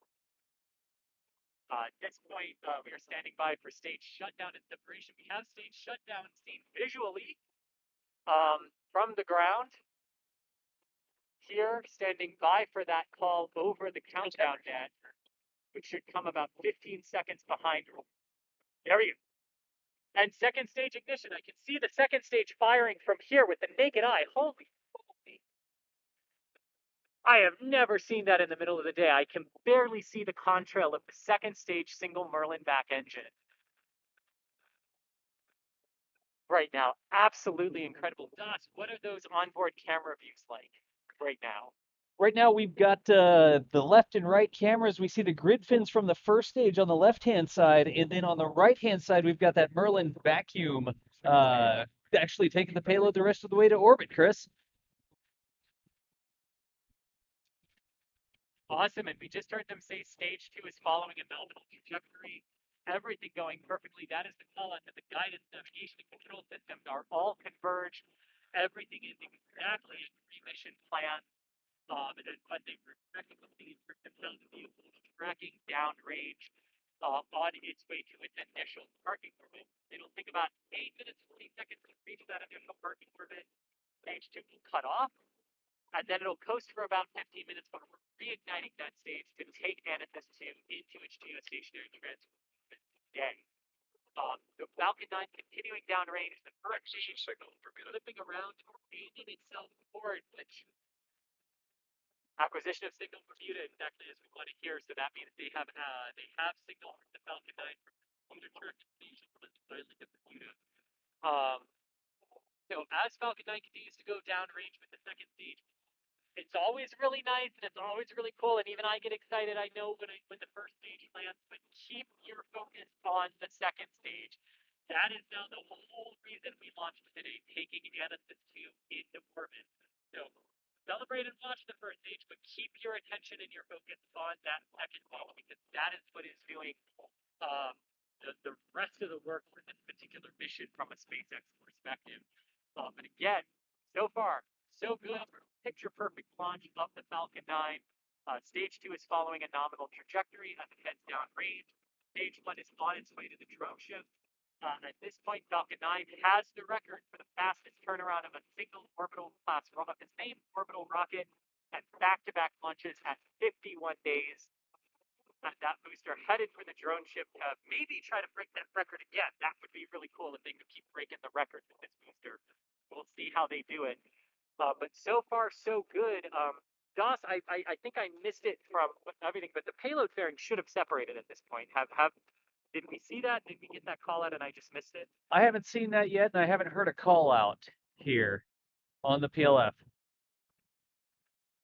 At this point, we are standing by for stage shutdown and separation. We have stage shutdown seen visually from the ground. Here, standing by for that call over the countdown net, which should come about 15 seconds behind. There we go. And second stage ignition. I can see the second stage firing from here with the naked eye. Holy moly. I have never seen that in the middle of the day. I can barely see the contrail of the second stage single Merlin back engine right now. Absolutely incredible. DOS, what are those onboard camera views like right now? Right now, we've got the left and right cameras. We see the grid fins from the first stage on the left-hand side, and then on the right-hand side, we've got that Merlin vacuum actually taking the payload the rest of the way to orbit, Chris. Awesome, and we just heard them say stage 2 is following a nominal trajectory. Everything going perfectly. That is the call out that the guidance, navigation, and control systems are all converged. Everything is exactly as pre-mission plan. And what they were expecting to see in terms of how the vehicle is tracking downrange on its way to its initial parking orbit. It'll take about 8 minutes, 40 seconds to reach that initial parking orbit. Stage 2 will cut off, and then it'll coast for about 15 minutes before reigniting that stage to take Anasis-II into its geostationary transport today. The Falcon 9 continuing downrange. The current stage signal flipping around, aiming itself forward, which acquisition of signal from Bermuda exactly as we want to hear. So that means they have signal from the Falcon 9 from Bermuda Church Station on the island of Bermuda. So as Falcon 9 continues to go downrange with the second stage, it's always really nice and it's always really cool. And even I get excited. I know when the first stage lands, but keep your focus on the second stage. That is now the whole reason we launched today, taking Anasis-II into orbit. So celebrate and watch the first stage, but keep your attention and your focus on that second stage because that is what is doing the rest of the work for this particular mission from a SpaceX perspective. But again, so far, so good. Picture perfect launch of the Falcon 9. Stage 2 is following a nominal trajectory as it heads downrange. Stage 1 is on its way to the drone ship. At this point, Falcon 9 has the record for the fastest turnaround of a single orbital class rocket, the same orbital rocket, and back-to-back launches at 51 days. That booster headed for the drone ship to maybe try to break that record again. That would be really cool if they could keep breaking the record with this booster. We'll see how they do it. But so far, so good. DOS, I think I missed it from everything, but the payload fairing should have separated at this point. Did we see that? Did we get that call out and I just missed it? I haven't seen that yet, and I haven't heard a call out here on the PLF.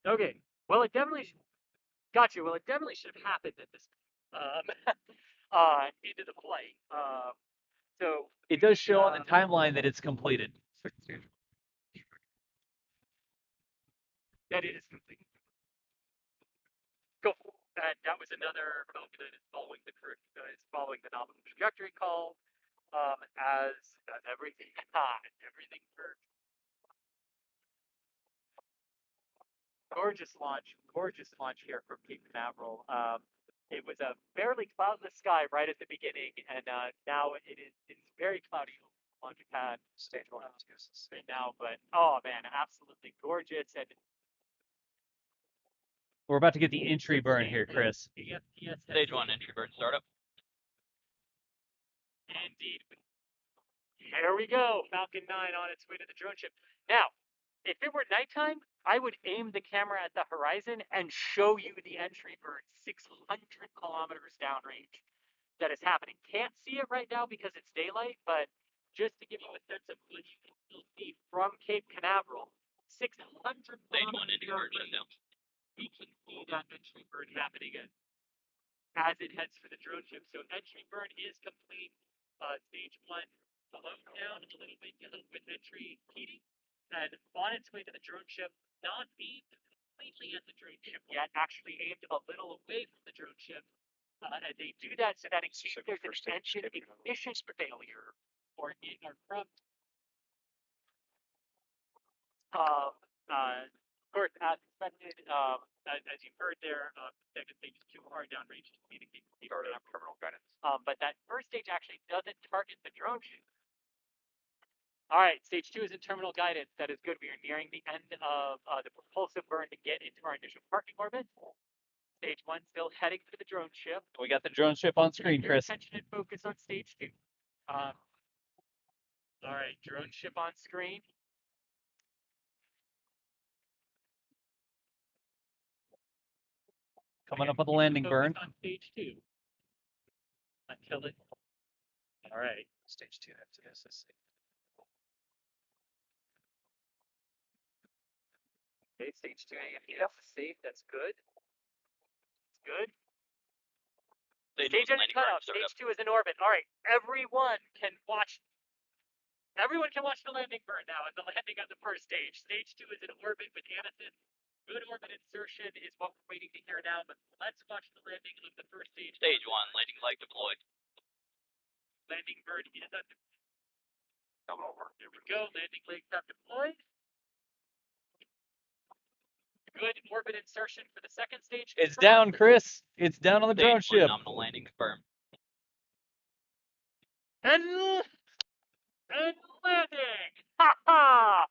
Okay. Well, it definitely got you. Well, it definitely should have happened at this into the flight. So it does show on the timeline that it's completed. That is complete. Cool. And that was another Falcon that is following the nominal trajectory call. As everything works. gorgeous launch here from Cape Canaveral. It was a fairly cloudless sky right at the beginning, and now it's very cloudy over the launch pad. Stage 1 right now, but oh man, absolutely gorgeous. And We're about to get the entry burn here, Chris. Stage 1 entry burn startup. Indeed. Here we go, Falcon 9 on its way to the drone ship. Now, if it were nighttime, I would aim the camera at the horizon and show you the entry burn 600 kilometers downrange that is happening. Can't see it right now because it's daylight, but just to give you a sense of what you can still see from Cape Canaveral, 600 Stage 1 entry burn kilometers shutdown. we can see that entry burn happening as it heads for the drone ship. So entry burn is complete. Stage 1 slowed down a little bit with entry heating, and on its way to the drone ship, not aimed completely at the drone ship yet, actually aimed a little away from the drone ship. And they do that so that in case there's an engine ignition failure or from of course, as expected, as you heard there, second stage is too far downrange to communicate with terminal guidance. But that first stage actually doesn't target the drone chute. All right, stage 2 is in terminal guidance. That is good. We are nearing the end of the propulsive burn to get into our initial parking orbit. Stage 1 still heading for the drone ship. We got the drone ship on screen, Chris. Attention and focus on stage 2. All right, drone ship on screen. Coming up on the landing burn. On stage 2. Until it. All right. Stage 2 FTS. Okay, stage 2 AFTF safe. That's good. That's good. Stage engine cutoff. Stage 2 is in orbit. All right. Everyone can watch the landing burn now at the landing on the first stage. Stage 2 is in orbit with Anasis. Good orbit insertion is what we're waiting to hear now, but let's watch the landing of the first stage. Stage 1 landing leg deployed. Landing burn is under. Come over. There we go. Landing legs have deployed. Good orbit insertion for the second stage. It's down, Chris. It's down on the drone ship. Nominal landing confirmed. And landing! Ha ha!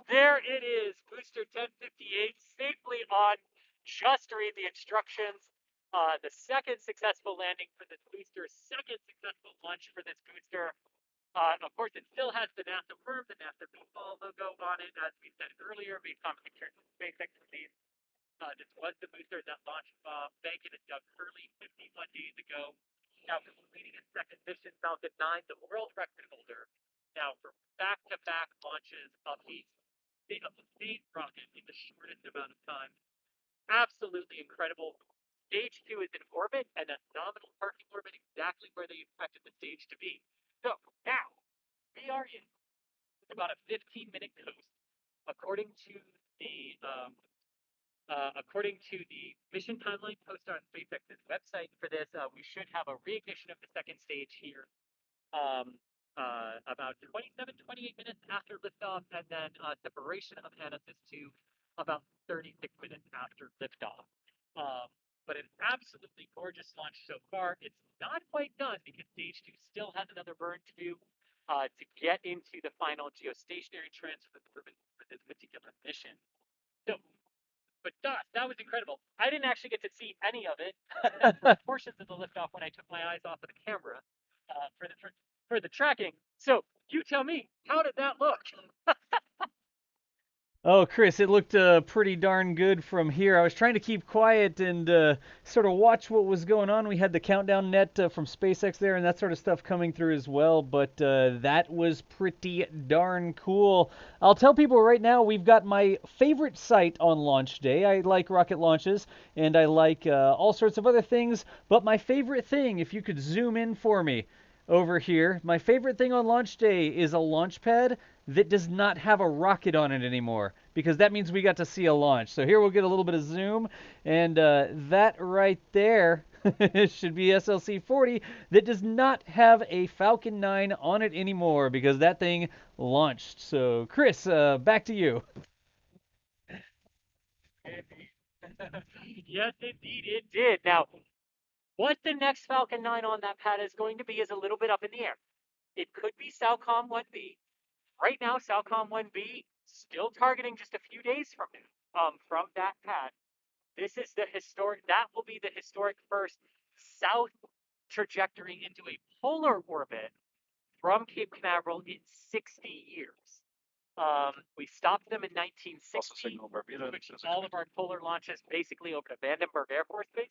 There it is, booster 1058 safely on. Just read the instructions. The second successful landing for this booster, second successful launch for this booster. Of course, it still has the NASA worm, the NASA meatball logo on it, as we said earlier, based on pictures of SpaceX release. This was the booster that launched Falcon and Doug Hurley 51 days ago. Now completing its second mission, Falcon 9, the world record holder. Now for back-to-back launches of the state rocket in the shortest amount of time. Absolutely incredible. Stage 2 is in orbit and a nominal parking orbit exactly where they expected the stage to be. So now we are in about a 15-minute coast, according to the mission timeline posted on SpaceX's website for this. We should have a reignition of the second stage here, about 28 minutes after liftoff, and then separation of Anasis-II about 36 minutes after liftoff. But an absolutely gorgeous launch so far. It's not quite done because stage 2 still has another burn to do to get into the final geostationary transfer for this particular mission. So, but that was incredible. I didn't actually get to see any of it for portions of the liftoff when I took my eyes off of the camera for the tracking. So you tell me, how did that look? Oh, Chris, it looked pretty darn good from here. I was trying to keep quiet and sort of watch what was going on. We had the countdown net from SpaceX there and that sort of stuff coming through as well, but that was pretty darn cool. I'll tell people right now we've got my favorite site on launch day. I like rocket launches and I like all sorts of other things, but my favorite thing, if you could zoom in for me over here, my favorite thing on launch day is a launch pad that does not have a rocket on it anymore, because that means we got to see a launch. So here we'll get a little bit of zoom, and that right there should be SLC-40 that does not have a Falcon 9 on it anymore because that thing launched. So Chris, back to you. Okay, Yes, indeed, it did. Now, what the next Falcon 9 on that pad is going to be is a little bit up in the air. It could be Salcom 1B. Right now, Salcom 1B still targeting just a few days from now, from that pad. This is the historic, that will be the historic first south trajectory into a polar orbit from Cape Canaveral in 60 years. We stopped them in 1960, which all of our polar launches basically over to Vandenberg Air Force Base.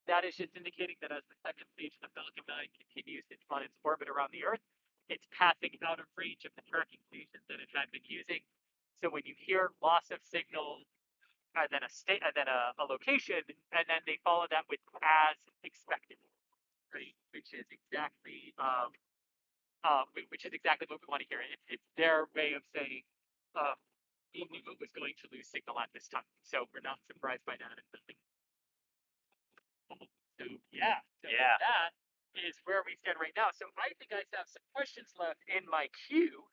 That is just indicating that as the second stage of the Falcon 9 continues on its orbit around the Earth, it's passing out of range of the tracking stations that it had been using. So when you hear loss of signal, and then a location, and then they follow that with as expected, right? Which is exactly what we want to hear. It's their way of saying we knew it was going to lose signal at this time, so we're not surprised by that. So yeah, that is where we stand right now. So I think I have some questions left in my queue,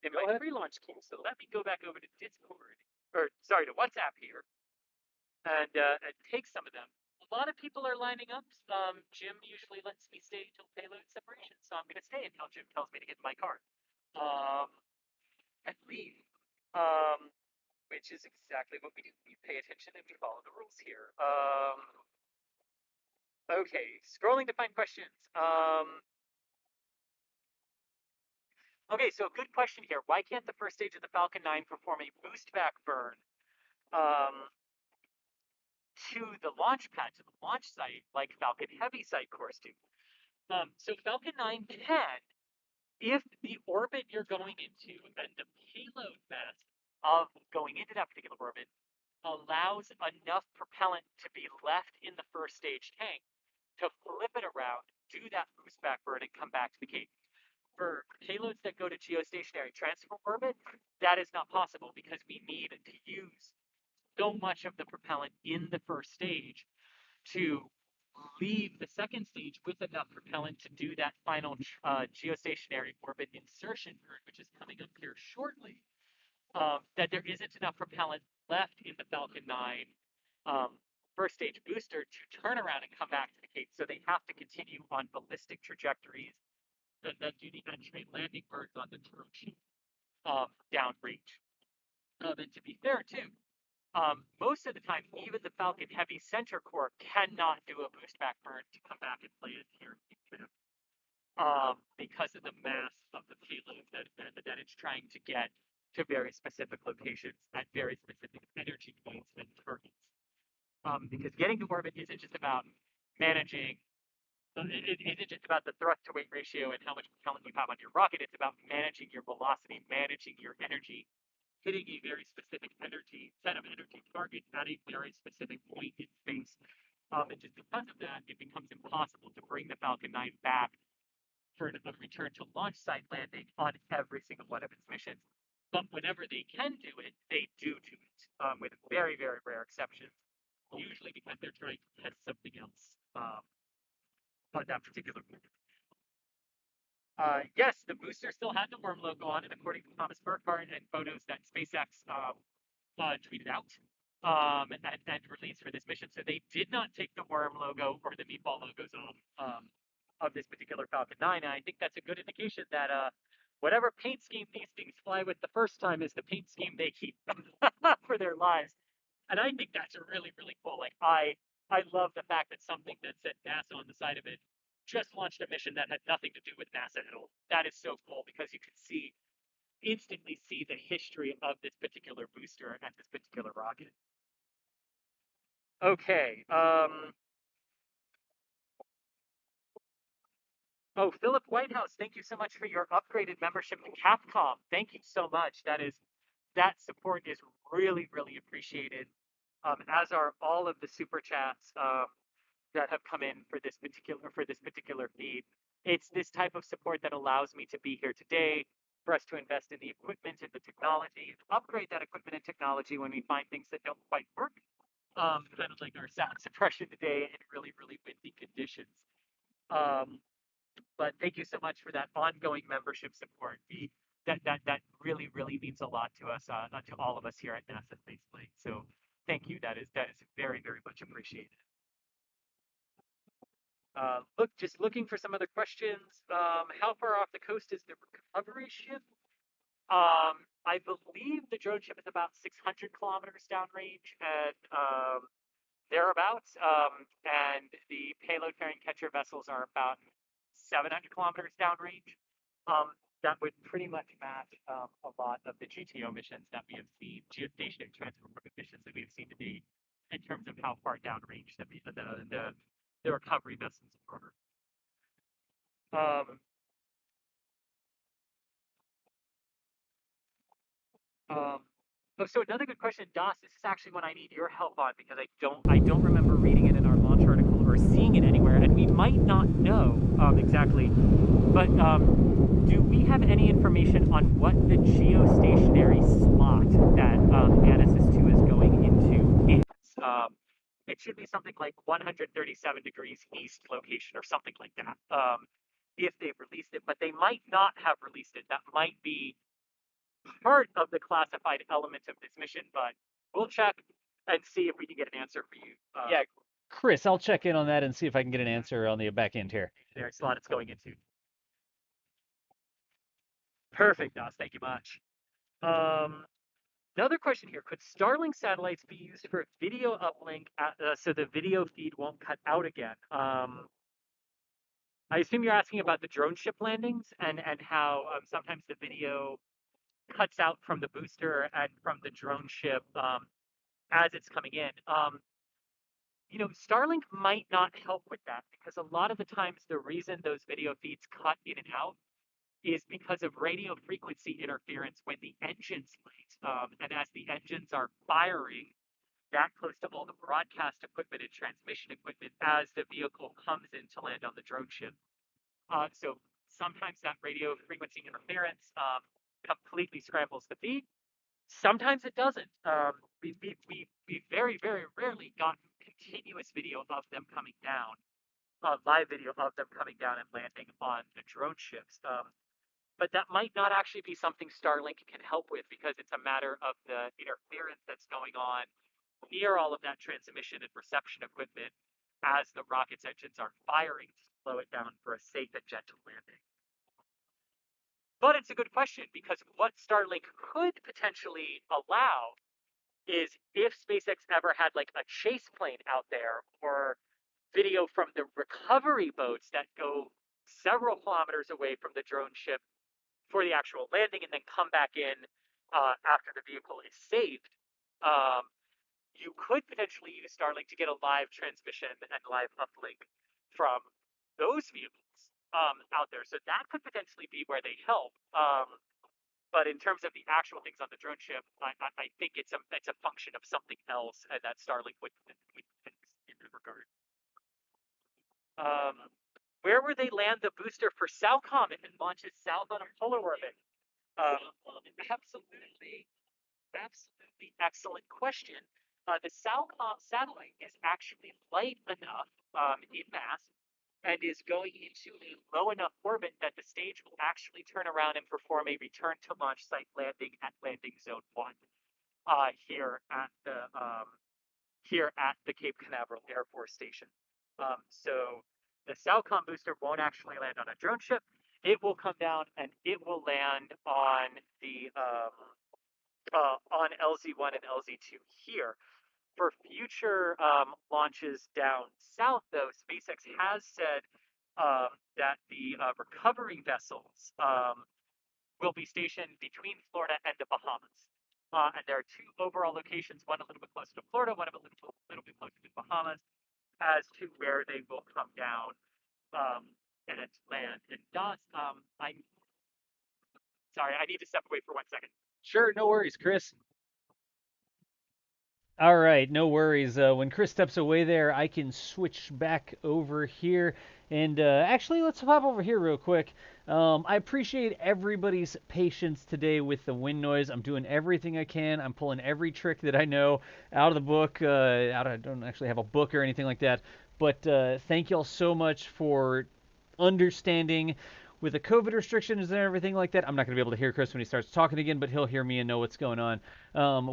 in my pre-launch queue. So let me go back over to Discord, or sorry, to WhatsApp here, and take some of them. A lot of people are lining up. Jim usually lets me stay until payload separation, so I'm going to stay until Jim tells me to get in my car, and leave. Which is exactly what we do. We pay attention and we follow the rules here. Okay, scrolling to find questions. Okay, so good question here. Why can't the first stage of the Falcon 9 perform a boost back burn to the launch pad, to the launch site, like Falcon Heavy site cores do? So Falcon 9 can, if the orbit you're going into and the payload mass of going into that particular orbit allows enough propellant to be left in the first stage tank to flip it around, do that boost back burn, and come back to the Cape. For payloads that go to geostationary transfer orbit, that is not possible because we need to use so much of the propellant in the first stage to leave the second stage with enough propellant to do that final geostationary orbit insertion burn, which is coming up here shortly. That there isn't enough propellant left in the Falcon 9 first stage booster to turn around and come back to the Cape. So they have to continue on ballistic trajectories that do the entry and landing burns on the approach downrange. And to be fair, too, most of the time, even the Falcon Heavy center core cannot do a boost back burn to come back and play it here because of the mass of the payload that it's trying to get to very specific locations at very specific energy points and targets. Because getting to orbit isn't just about managing, it isn't just about the thrust to weight ratio and how much propellant you have on your rocket. It's about managing your velocity, managing your energy, hitting a very specific set of energy targets at a very specific point in space. And just because of that, it becomes impossible to bring the Falcon 9 back for a return to launch site landing on every single one of its missions. But whenever they can do it, they do it, with very, very rare exceptions, usually because they're trying to test something else on that particular mission. Yes, the booster still had the worm logo on it, according to Thomas Burkhardt and photos that SpaceX tweeted out and released for this mission. So they did not take the worm logo or the meatball logos off of this particular Falcon 9. And I think that's a good indication that whatever paint scheme these things fly with the first time is the paint scheme they keep for their lives. And I think that's really, really cool. Like I love the fact that something that said NASA on the side of it just launched a mission that had nothing to do with NASA at all. That is so cool because you can instantly see the history of this particular booster and this particular rocket. Okay. Oh, Philip Whitehouse, thank you so much for your upgraded membership to Capcom. Thank you so much. That support is really, really appreciated. As are all of the super chats that have come in for this particular feed. It's this type of support that allows me to be here today, for us to invest in the equipment and the technology, upgrade that equipment and technology when we find things that don't quite work. Kind of like our sound suppression today in really, really windy conditions. But thank you so much for that ongoing membership support. That really, really means a lot to us, to all of us here at NASA Spaceflight. So Thank you. That is very, very much appreciated. Just looking for some other questions. How far off the coast is the recovery ship? I believe the drone ship is about 600 kilometers downrange and thereabouts. And the payload carrying catcher vessels are about 700 kilometers downrange. That would pretty much match a lot of the GTO missions that we have seen, geostationary transport missions that we have seen to date, in terms of how far downrange the recovery vessels are. So another good question, Das. This is actually one I need your help on because I don't remember reading it in our launch article or seeing it anywhere, and we might not know exactly. But do we have any information on what the geostationary slot that Anasis-II is going into is? It should be something like 137 degrees east location or something like that. If they've released it, but they might not have released it. That might be part of the classified element of this mission, but we'll check and see if we can get an answer for you. Yeah, Chris, I'll check in on that and see if I can get an answer on the back end here. Their slot it's going into. Perfect, Das. Thank you much. Another question here: could Starlink satellites be used for video uplink so the video feed won't cut out again? I assume you're asking about the drone ship landings and how sometimes the video cuts out from the booster and from the drone ship as it's coming in. Starlink might not help with that because a lot of the times the reason those video feeds cut in and out is because of radio frequency interference when the engine's late. And as the engines are firing that close to all the broadcast equipment and transmission equipment as the vehicle comes in to land on the drone ship. So sometimes that radio frequency interference completely scrambles the feed. Sometimes it doesn't. We very, very rarely got continuous video of them coming down, live video of them coming down and landing on the drone ships. But that might not actually be something Starlink can help with because it's a matter of the interference that's going on near all of that transmission and reception equipment as the rocket's engines are firing to slow it down for a safe and gentle landing. But it's a good question because what Starlink could potentially allow is if SpaceX ever had like a chase plane out there or video from the recovery boats that go several kilometers away from the drone ship for the actual landing and then come back in after the vehicle is saved, you could potentially use Starlink to get a live transmission and live uplink from those vehicles out there. So that could potentially be where they help. But in terms of the actual things on the drone ship, I think it's a function of something else, and that Starlink would fix in that regard. Where would they land the booster for Falcon if it launches south on a polar orbit? Absolutely excellent question. The Falcon satellite is actually light enough in mass and is going into a low enough orbit that the stage will actually turn around and perform a return to launch site landing at landing zone 1 here at the Cape Canaveral Air Force Station. So the Falcon booster won't actually land on a drone ship. It will come down and it will land on the on LZ1 and LZ2 here. For future launches down south, though, SpaceX has said that the recovery vessels will be stationed between Florida and the Bahamas. And there are 2 overall locations, one a little bit closer to Florida, one a little bit closer to the Bahamas, as to where they will come down and land. And Das, I'm sorry, I need to step away for 1 second. Sure, no worries, Chris. All right, no worries. When Chris steps away there, I can switch back over here. And actually, let's hop over here real quick. I appreciate everybody's patience today with the wind noise. I'm doing everything I can. I'm pulling every trick that I know out of the book. I don't actually have a book or anything like that. But thank y'all so much for understanding with the COVID restrictions and everything like that, I'm not going to be able to hear Chris when he starts talking again, but he'll hear me and know what's going on.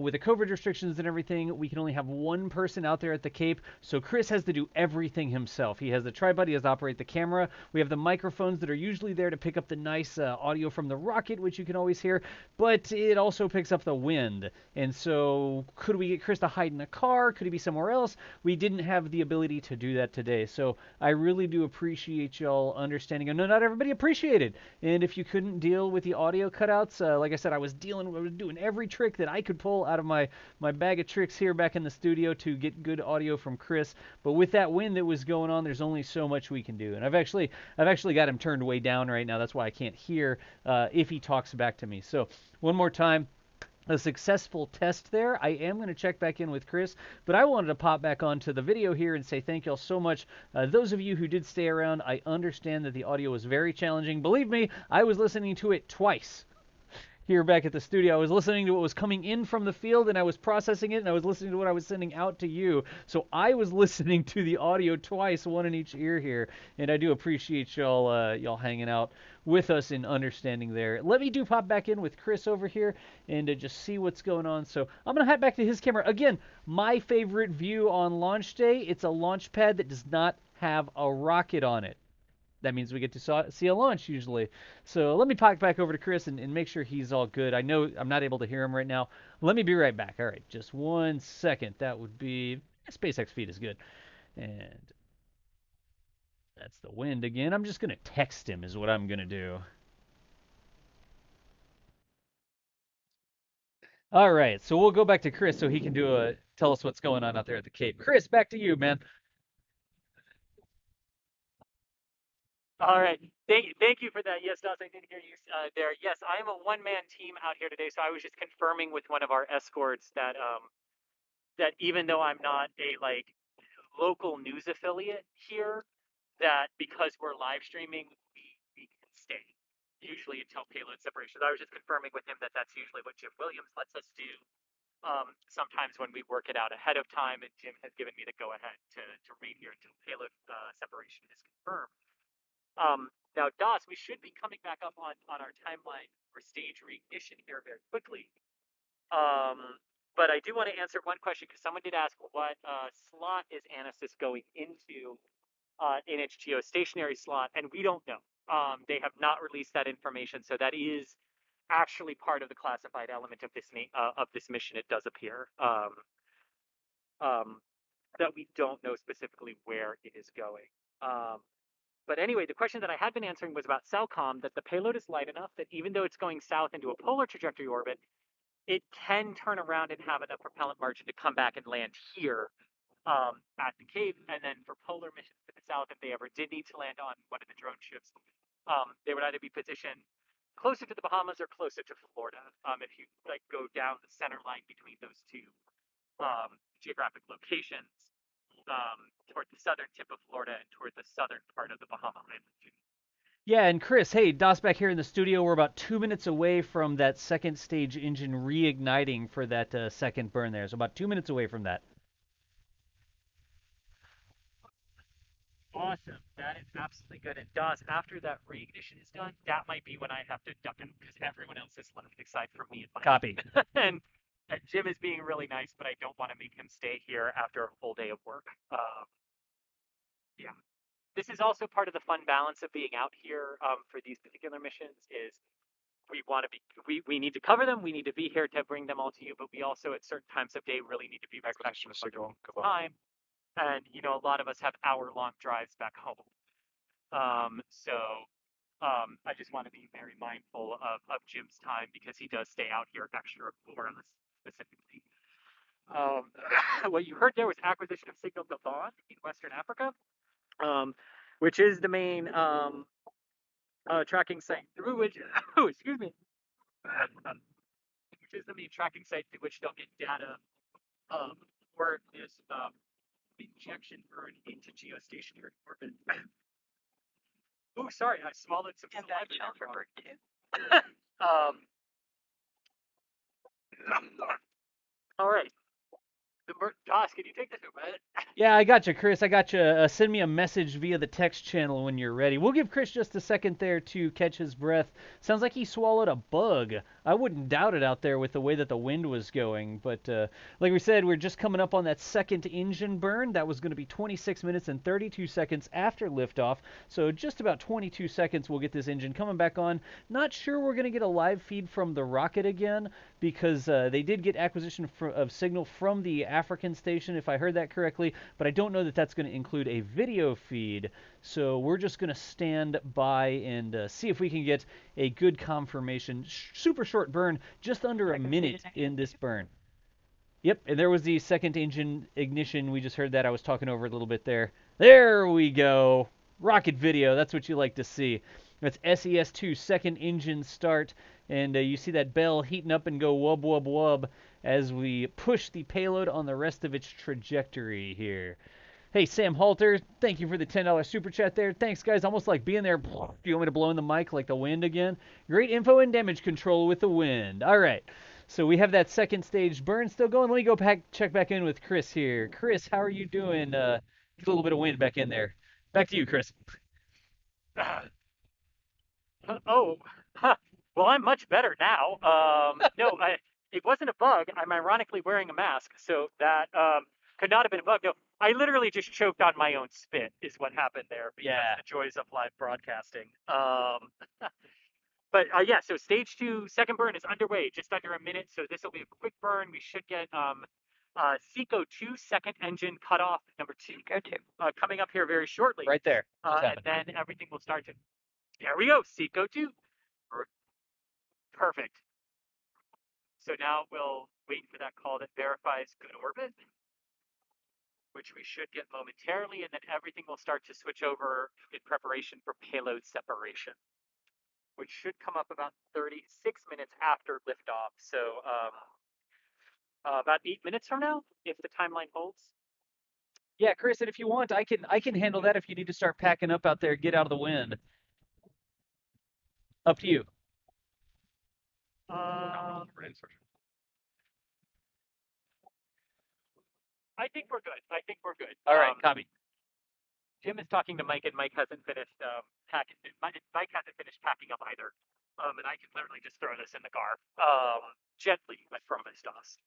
With the COVID restrictions and everything, we can only have one person out there at the Cape, so Chris has to do everything himself. He has the tripod, he has to operate the camera. We have the microphones that are usually there to pick up the nice audio from the rocket, which you can always hear, but it also picks up the wind. And so could we get Chris to hide in a car? Could he be somewhere else? We didn't have the ability to do that today. So I really do appreciate y'all understanding. And not everybody appreciated. And if you couldn't deal with the audio cutouts, like I said, I was doing every trick that I could pull out of my bag of tricks here back in the studio to get good audio from Chris. But with that wind that was going on, there's only so much we can do. And I've actually got him turned way down right now. That's why I can't hear if he talks back to me. So one more time. A successful test there. I am going to check back in with Chris, but I wanted to pop back onto the video here and say thank y'all so much. Those of you who did stay around, I understand that the audio was very challenging. Believe me, I was listening to it twice. Here back at the studio, I was listening to what was coming in from the field, and I was processing it, and I was listening to what I was sending out to you. So I was listening to the audio twice, one in each ear here, and I do appreciate y'all hanging out with us and understanding there. Let me pop back in with Chris over here and just see what's going on. So I'm gonna head back to his camera again. My favorite view on launch day. It's a launch pad that does not have a rocket on it. That means we get to see a launch usually. So let me pop back over to Chris and make sure he's all good. I know I'm not able to hear him right now. Let me be right back. All right, just 1 second. That would be SpaceX feed is good. And that's the wind again. I'm just going to text him is what I'm going to do. All right, so we'll go back to Chris so he can tell us what's going on out there at the Cape. Chris, back to you, man. All right. Thank you for that. Yes, Dawes, I did hear you there. Yes, I am a one-man team out here today, so I was just confirming with one of our escorts that that even though I'm not a local news affiliate here, that because we're live streaming, we can stay usually until payload separation. I was just confirming with him that that's usually what Jim Williams lets us do. Sometimes when we work it out ahead of time, and Jim has given me the go-ahead to read here until payload separation is confirmed. Now, Dawes, we should be coming back up on our timeline for stage reignition here very quickly. But I do want to answer one question because someone did ask what slot is Anasis going into in its geostationary slot, and we don't know. They have not released that information, so that is actually part of the classified element of this mission. It does appear that we don't know specifically where it is going. But anyway, the question that I had been answering was about Falcon, that the payload is light enough that even though it's going south into a polar trajectory orbit, it can turn around and have enough propellant margin to come back and land here at the Cape. And then for polar missions to the south, if they ever did need to land on one of the drone ships, they would either be positioned closer to the Bahamas or closer to Florida. If you go down the center line between those two geographic locations. Toward the southern tip of Florida and toward the southern part of the Bahama Island. Yeah, and Chris, hey, Dawes back here in the studio. We're about 2 minutes away from that second stage engine reigniting for that second burn there. So about 2 minutes away from that. Awesome. That is absolutely good. And Dawes, after that reignition is done, that might be when I have to duck in because everyone else is left excited for me. Copy. and Jim is being really nice, but I don't want to make him stay here after a full day of work. Yeah. This is also part of the fun balance of being out here for these particular missions is we need to cover them. We need to be here to bring them all to you, but we also at certain times of day really need to be respectful of time. And, a lot of us have hour-long drives back home. So I just want to be very mindful of Jim's time because he does stay out here extra for us specifically. What you heard there was acquisition of Signal Gabon in Western Africa, which is the main tracking site through which, excuse me, which is the main tracking site through which they'll get data for this injection burn into geostationary orbit. Oh, sorry, I swallowed some saliva. All right. The Josh, can you take this over? Yeah, I got you, Chris. I got you. Send me a message via the text channel when you're ready. We'll give Chris just a second there to catch his breath. Sounds like he swallowed a bug. I wouldn't doubt it out there with the way that the wind was going. But like we said, we're just coming up on that second engine burn. That was going to be 26 minutes and 32 seconds after liftoff. So just about 22 seconds we'll get this engine coming back on. Not sure we're going to get a live feed from the rocket again because they did get acquisition of signal from the African station, if I heard that correctly. But I don't know that that's going to include a video feed. So we're just going to stand by and see if we can get a good confirmation. Super short burn, just under a minute in this burn. Yep, and there was the second engine ignition. We just heard that. I was talking over it a little bit there. There we go. Rocket video. That's what you like to see. That's SES-II, second engine start. And you see that bell heating up and go wub, wub, wub as we push the payload on the rest of its trajectory here. Hey, Sam Halter, thank you for the $10 super chat there. Thanks, guys. Almost like being there. Do you want me to blow in the mic like the wind again? Great info and damage control with the wind. All right. So we have that second stage burn still going. Let me go check back in with Chris here. Chris, how are you doing? Get a little bit of wind back in there. Back to you, Chris. Oh, huh. Well, I'm much better now. No, it wasn't a bug. I'm ironically wearing a mask, so that could not have been a bug. No, I literally just choked on my own spit, is what happened there, because the joys of live broadcasting. But yeah, so stage 2, second burn is underway, just under a minute. So this will be a quick burn. We should get SECO-2 second engine cutoff number 2 coming up here very shortly. Right there. And then everything will start to. There we go, SECO-2. Perfect. So now we'll wait for that call that verifies good orbit, which we should get momentarily, and then everything will start to switch over in preparation for payload separation, which should come up about 36 minutes after liftoff. So about 8 minutes from now, if the timeline holds. Yeah, Chris, and if you want, I can handle that if you need to start packing up out there, get out of the wind. Up to you. I think we're good. All right, copy. Jim is talking to Mike, and Mike hasn't finished packing. Mike hasn't finished packing up either. And I can literally just throw this in the car. Gently, I promised us.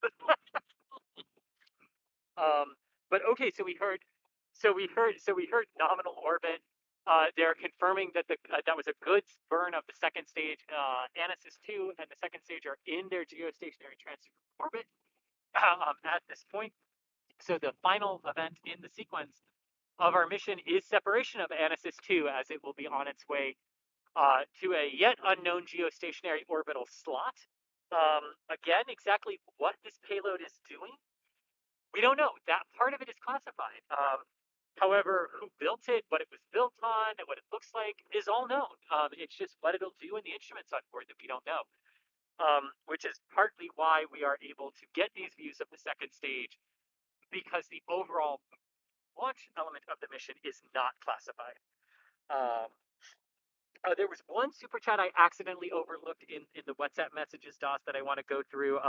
But okay, so we heard nominal orbit. They're confirming that that was a good burn of the second stage. Anasis-II and the second stage are in their geostationary transfer orbit at this point. So the final event in the sequence of our mission is separation of Anasis-II, as it will be on its way to a yet unknown geostationary orbital slot. Again, exactly what this payload is doing, we don't know. That part of it is classified. However, who built it, what it was built on, and what it looks like is all known. It's just what it'll do in the instruments on board that we don't know, which is partly why we are able to get these views of the second stage, because the overall launch element of the mission is not classified. There was one super chat I accidentally overlooked in the WhatsApp messages, DOS, that I want to go through.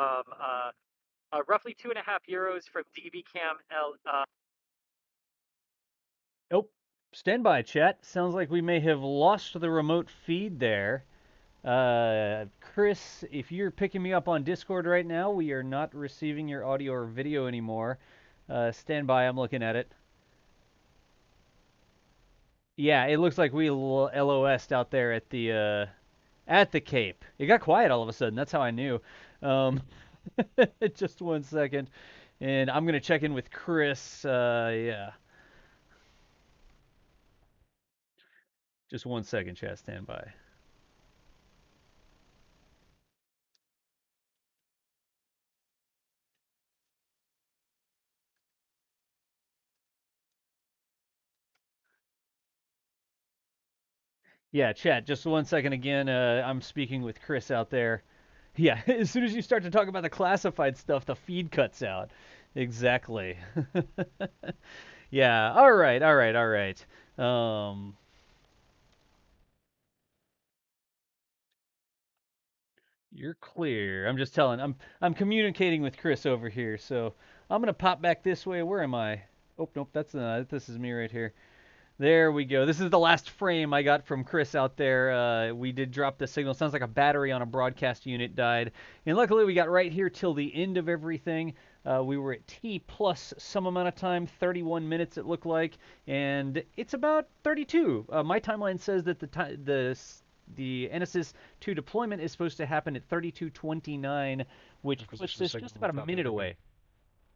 Roughly €2.50 from DBCam L. Nope. Stand by, chat. Sounds like we may have lost the remote feed there. Chris, if you're picking me up on Discord right now, we are not receiving your audio or video anymore. Stand by, I'm looking at it. Yeah, it looks like we LOS'd out there at the Cape. It got quiet all of a sudden. That's how I knew. Just 1 second. And I'm going to check in with Chris. Yeah. Just 1 second, chat. Stand by. Yeah, chat, just 1 second again. I'm speaking with Chris out there. Yeah, as soon as you start to talk about the classified stuff, the feed cuts out. Exactly. Yeah, all right. You're clear. I'm just telling. I'm communicating with Chris over here, so I'm going to pop back this way. Where am I? Oh, nope, this is me right here. There we go. This is the last frame I got from Chris out there. We did drop the signal. Sounds like a battery on a broadcast unit died. And luckily we got right here till the end of everything. We were at T plus some amount of time, 31 minutes it looked like, and it's about 32. My timeline says that the Anasis-II deployment is supposed to happen at 32:29, which puts us just about a minute away.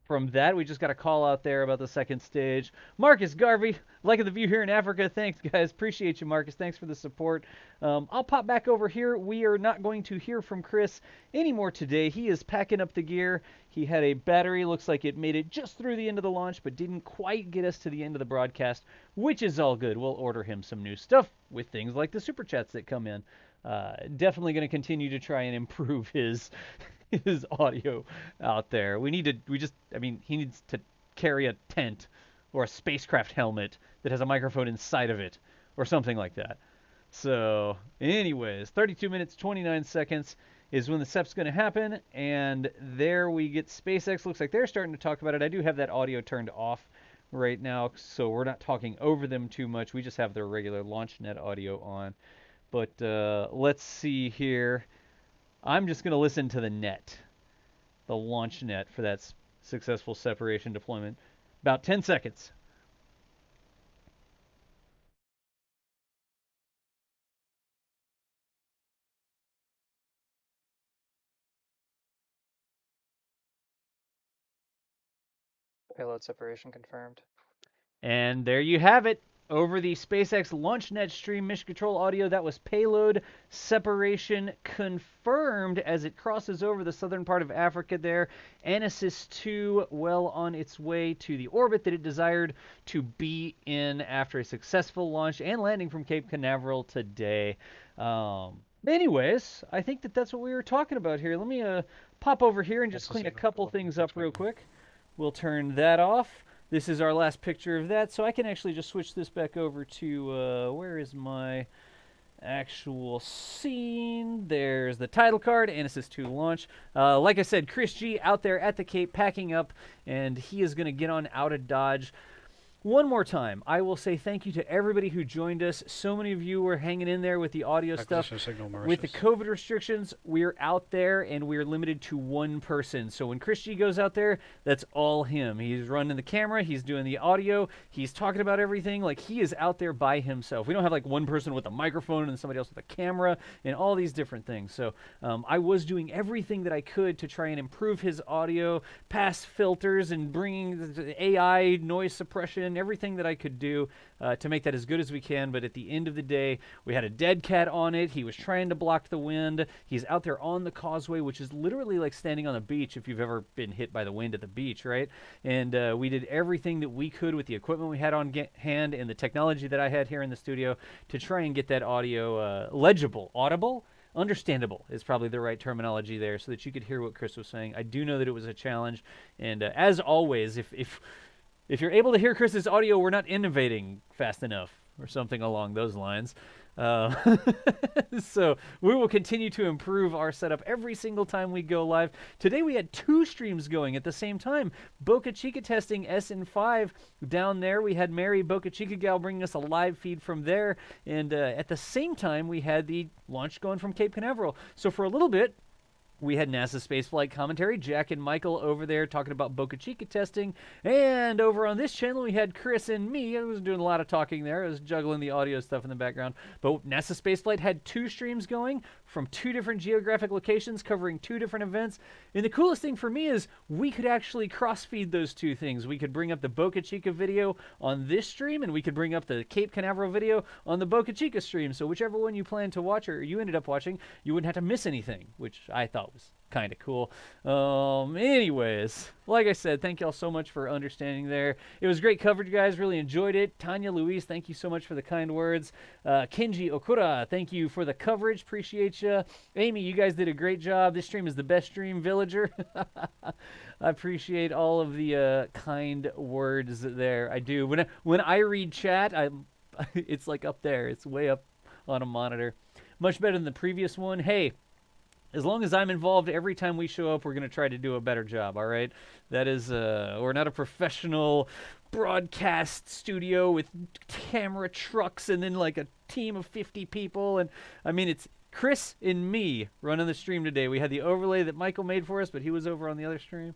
From that, we just got a call out there about the second stage. Marcus Garvey, liking the view here in Africa. Thanks, guys. Appreciate you, Marcus. Thanks for the support. I'll pop back over here. We are not going to hear from Chris anymore today. He is packing up the gear. He had a battery. Looks like it made it just through the end of the launch, but didn't quite get us to the end of the broadcast, which is all good. We'll order him some new stuff with things like the super chats that come in. Definitely going to continue to try and improve his audio out there. He needs to carry a tent or a spacecraft helmet that has a microphone inside of it or something like that. So, anyways, 32 minutes, 29 seconds is when the SEP's going to happen, and there we get SpaceX. Looks like they're starting to talk about it. I do have that audio turned off right now, so we're not talking over them too much. We just have their regular LaunchNet audio on. But let's see here. I'm just going to listen to the net, the launch net for that successful separation deployment. About 10 seconds. Payload separation confirmed. And there you have it. Over the SpaceX LaunchNet stream mission control audio, that was payload separation confirmed as it crosses over the southern part of Africa there. Anasis-II well on its way to the orbit that it desired to be in after a successful launch and landing from Cape Canaveral today. Anyways, I think that's what we were talking about here. Let me pop over here and just clean a couple things up real quick. We'll turn that off. This is our last picture of that, so I can actually just switch this back over to, where is my actual scene? There's the title card, Anasis-II launch. Like I said, Chris G out there at the Cape packing up, and he is going to get on out of Dodge. One more time, I will say thank you to everybody who joined us. So many of you were hanging in there with the audio stuff. With the COVID restrictions, we're out there and we're limited to one person. So when Chris G goes out there, that's all him. He's running the camera, he's doing the audio, he's talking about everything. Like, he is out there by himself. We don't have like one person with a microphone and somebody else with a camera and all these different things. So I was doing everything that I could to try and improve his audio, pass filters and bringing the AI noise suppression, everything that I could do to make that as good as we can. But at the end of the day, we had a dead cat on it. He was trying to block the wind. He's out there on the causeway, which is literally like standing on the beach if you've ever been hit by the wind at the beach, right? And we did everything that we could with the equipment we had on hand and the technology that I had here in the studio to try and get that audio legible, audible. Understandable is probably the right terminology there, so that you could hear what Chris was saying. I do know that it was a challenge, and as always, if you're able to hear Chris's audio, we're not innovating fast enough or something along those lines. So we will continue to improve our setup every single time we go live. Today we had 2 streams going at the same time. Boca Chica testing SN5 down there. We had Mary Boca Chica gal bringing us a live feed from there. And at the same time, we had the launch going from Cape Canaveral. So for a little bit, we had NASA spaceflight commentary, Jack and Michael over there talking about Boca Chica testing. And over on this channel, we had Chris and me. I was doing a lot of talking there. I was juggling the audio stuff in the background. But NASA spaceflight had 2 streams going from 2 different geographic locations covering 2 different events. And the coolest thing for me is we could actually cross-feed those 2 things. We could bring up the Boca Chica video on this stream, and we could bring up the Cape Canaveral video on the Boca Chica stream. So whichever one you plan to watch or you ended up watching, you wouldn't have to miss anything, which I thought was kind of cool. Anyways, like I said, thank y'all so much for understanding there. It was great coverage, guys. Really enjoyed it. Tanya Louise, thank you so much for the kind words. Kenji Okura, thank you for the coverage. Appreciate you. Amy, you guys did a great job. This stream is the best stream, Villager. I appreciate all of the kind words there. I do. When I read chat, it's like up there. It's way up on a monitor. Much better than the previous one. Hey, As long as I'm involved, every time we show up, we're going to try to do a better job, all right? That is, we're not a professional broadcast studio with camera trucks and then like a team of 50 people. And I mean, it's Chris and me running the stream today. We had the overlay that Michael made for us, but he was over on the other stream.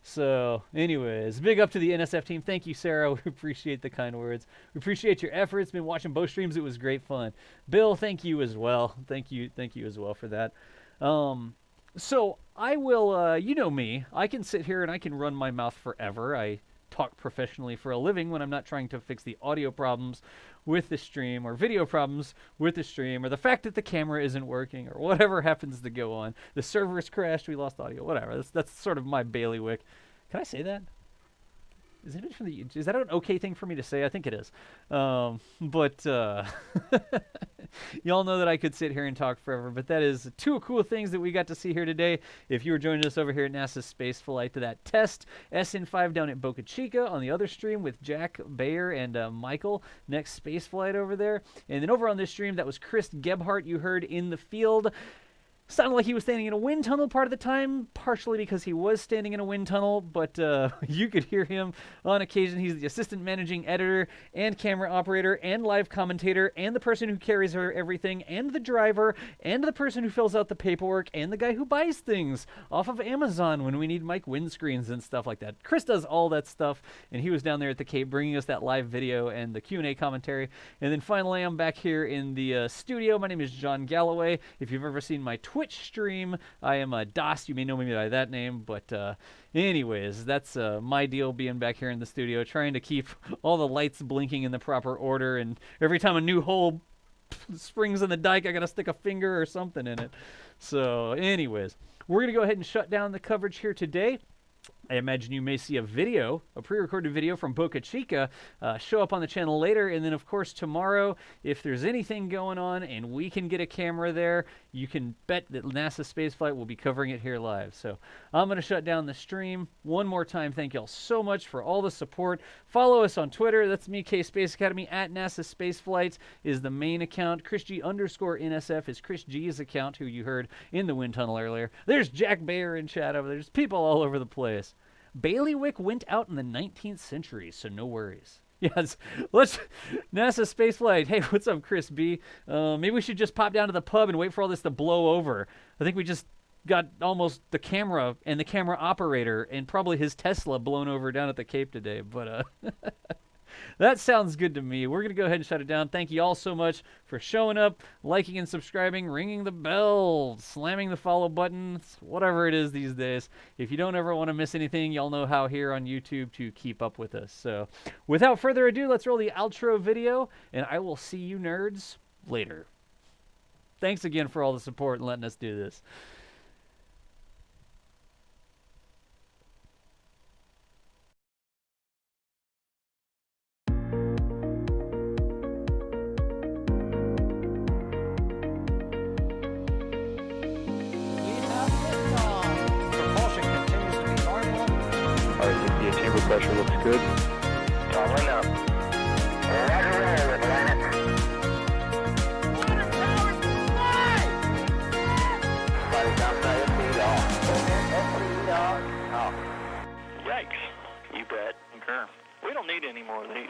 So anyways, big up to the NSF team. Thank you, Sarah. We appreciate the kind words. We appreciate your efforts. Been watching both streams. It was great fun. Bill, thank you as well. Thank you as well for that. So I will, you know me, I can sit here and I can run my mouth forever. I talk professionally for a living when I'm not trying to fix the audio problems with the stream or video problems with the stream or the fact that the camera isn't working or whatever happens to go on. The servers crashed, we lost audio, whatever. That's sort of my bailiwick. Can I say that? Is that an okay thing for me to say? I think it is. But y'all know that I could sit here and talk forever, but that is two cool things that we got to see here today. If you were joining us over here at NASA's space flight to that test, SN5 down at Boca Chica on the other stream with Jack Bayer and Michael, next space flight over there. And then over on this stream, that was Chris Gebhardt you heard in the field. Sounded like he was standing in a wind tunnel part of the time, partially because he was standing in a wind tunnel, but you could hear him on occasion. He's the assistant managing editor and camera operator and live commentator and the person who carries her everything and the driver and the person who fills out the paperwork and the guy who buys things off of Amazon when we need mic windscreens and stuff like that. Chris does all that stuff, and he was down there at the Cape bringing us that live video and the Q&A commentary. And then finally, I'm back here in the studio. My name is John Galloway. If you've ever seen my Twitch stream, I am DOS. You may know me by that name, but anyways, that's my deal being back here in the studio, trying to keep all the lights blinking in the proper order, and every time a new hole springs in the dike, I gotta stick a finger or something in it. So anyways, we're gonna go ahead and shut down the coverage here today. I imagine you may see a video, a pre-recorded video from Boca Chica show up on the channel later. And then, of course, tomorrow, if there's anything going on and we can get a camera there, you can bet that NASA Spaceflight will be covering it here live. So I'm going to shut down the stream. One more time, thank y'all so much for all the support. Follow us on Twitter. That's me, K Space Academy, at NASA Spaceflight is the main account. ChrisG_NSF is Chris G's account, who you heard in the wind tunnel earlier. There's Jack Bayer in chat over there. There's people all over the place. Bailiwick went out in the 19th century, so no worries. Yes, let's NASA Spaceflight. Hey, what's up, Chris B? Maybe we should just pop down to the pub and wait for all this to blow over. I think we just got almost the camera and the camera operator and probably his Tesla blown over down at the Cape today. But that sounds good to me. We're going to go ahead and shut it down. Thank you all so much for showing up, liking and subscribing, ringing the bell, slamming the follow button, whatever it is these days. If you don't ever want to miss anything, y'all know how here on YouTube to keep up with us. So without further ado, let's roll the outro video, and I will see you nerds later. Thanks again for all the support and letting us do this. Pressure looks good. Falling up. Roger and roll, Atlantic. Flight outside of speed off. Speed off. Yikes. You bet. Okay. We don't need any more of these.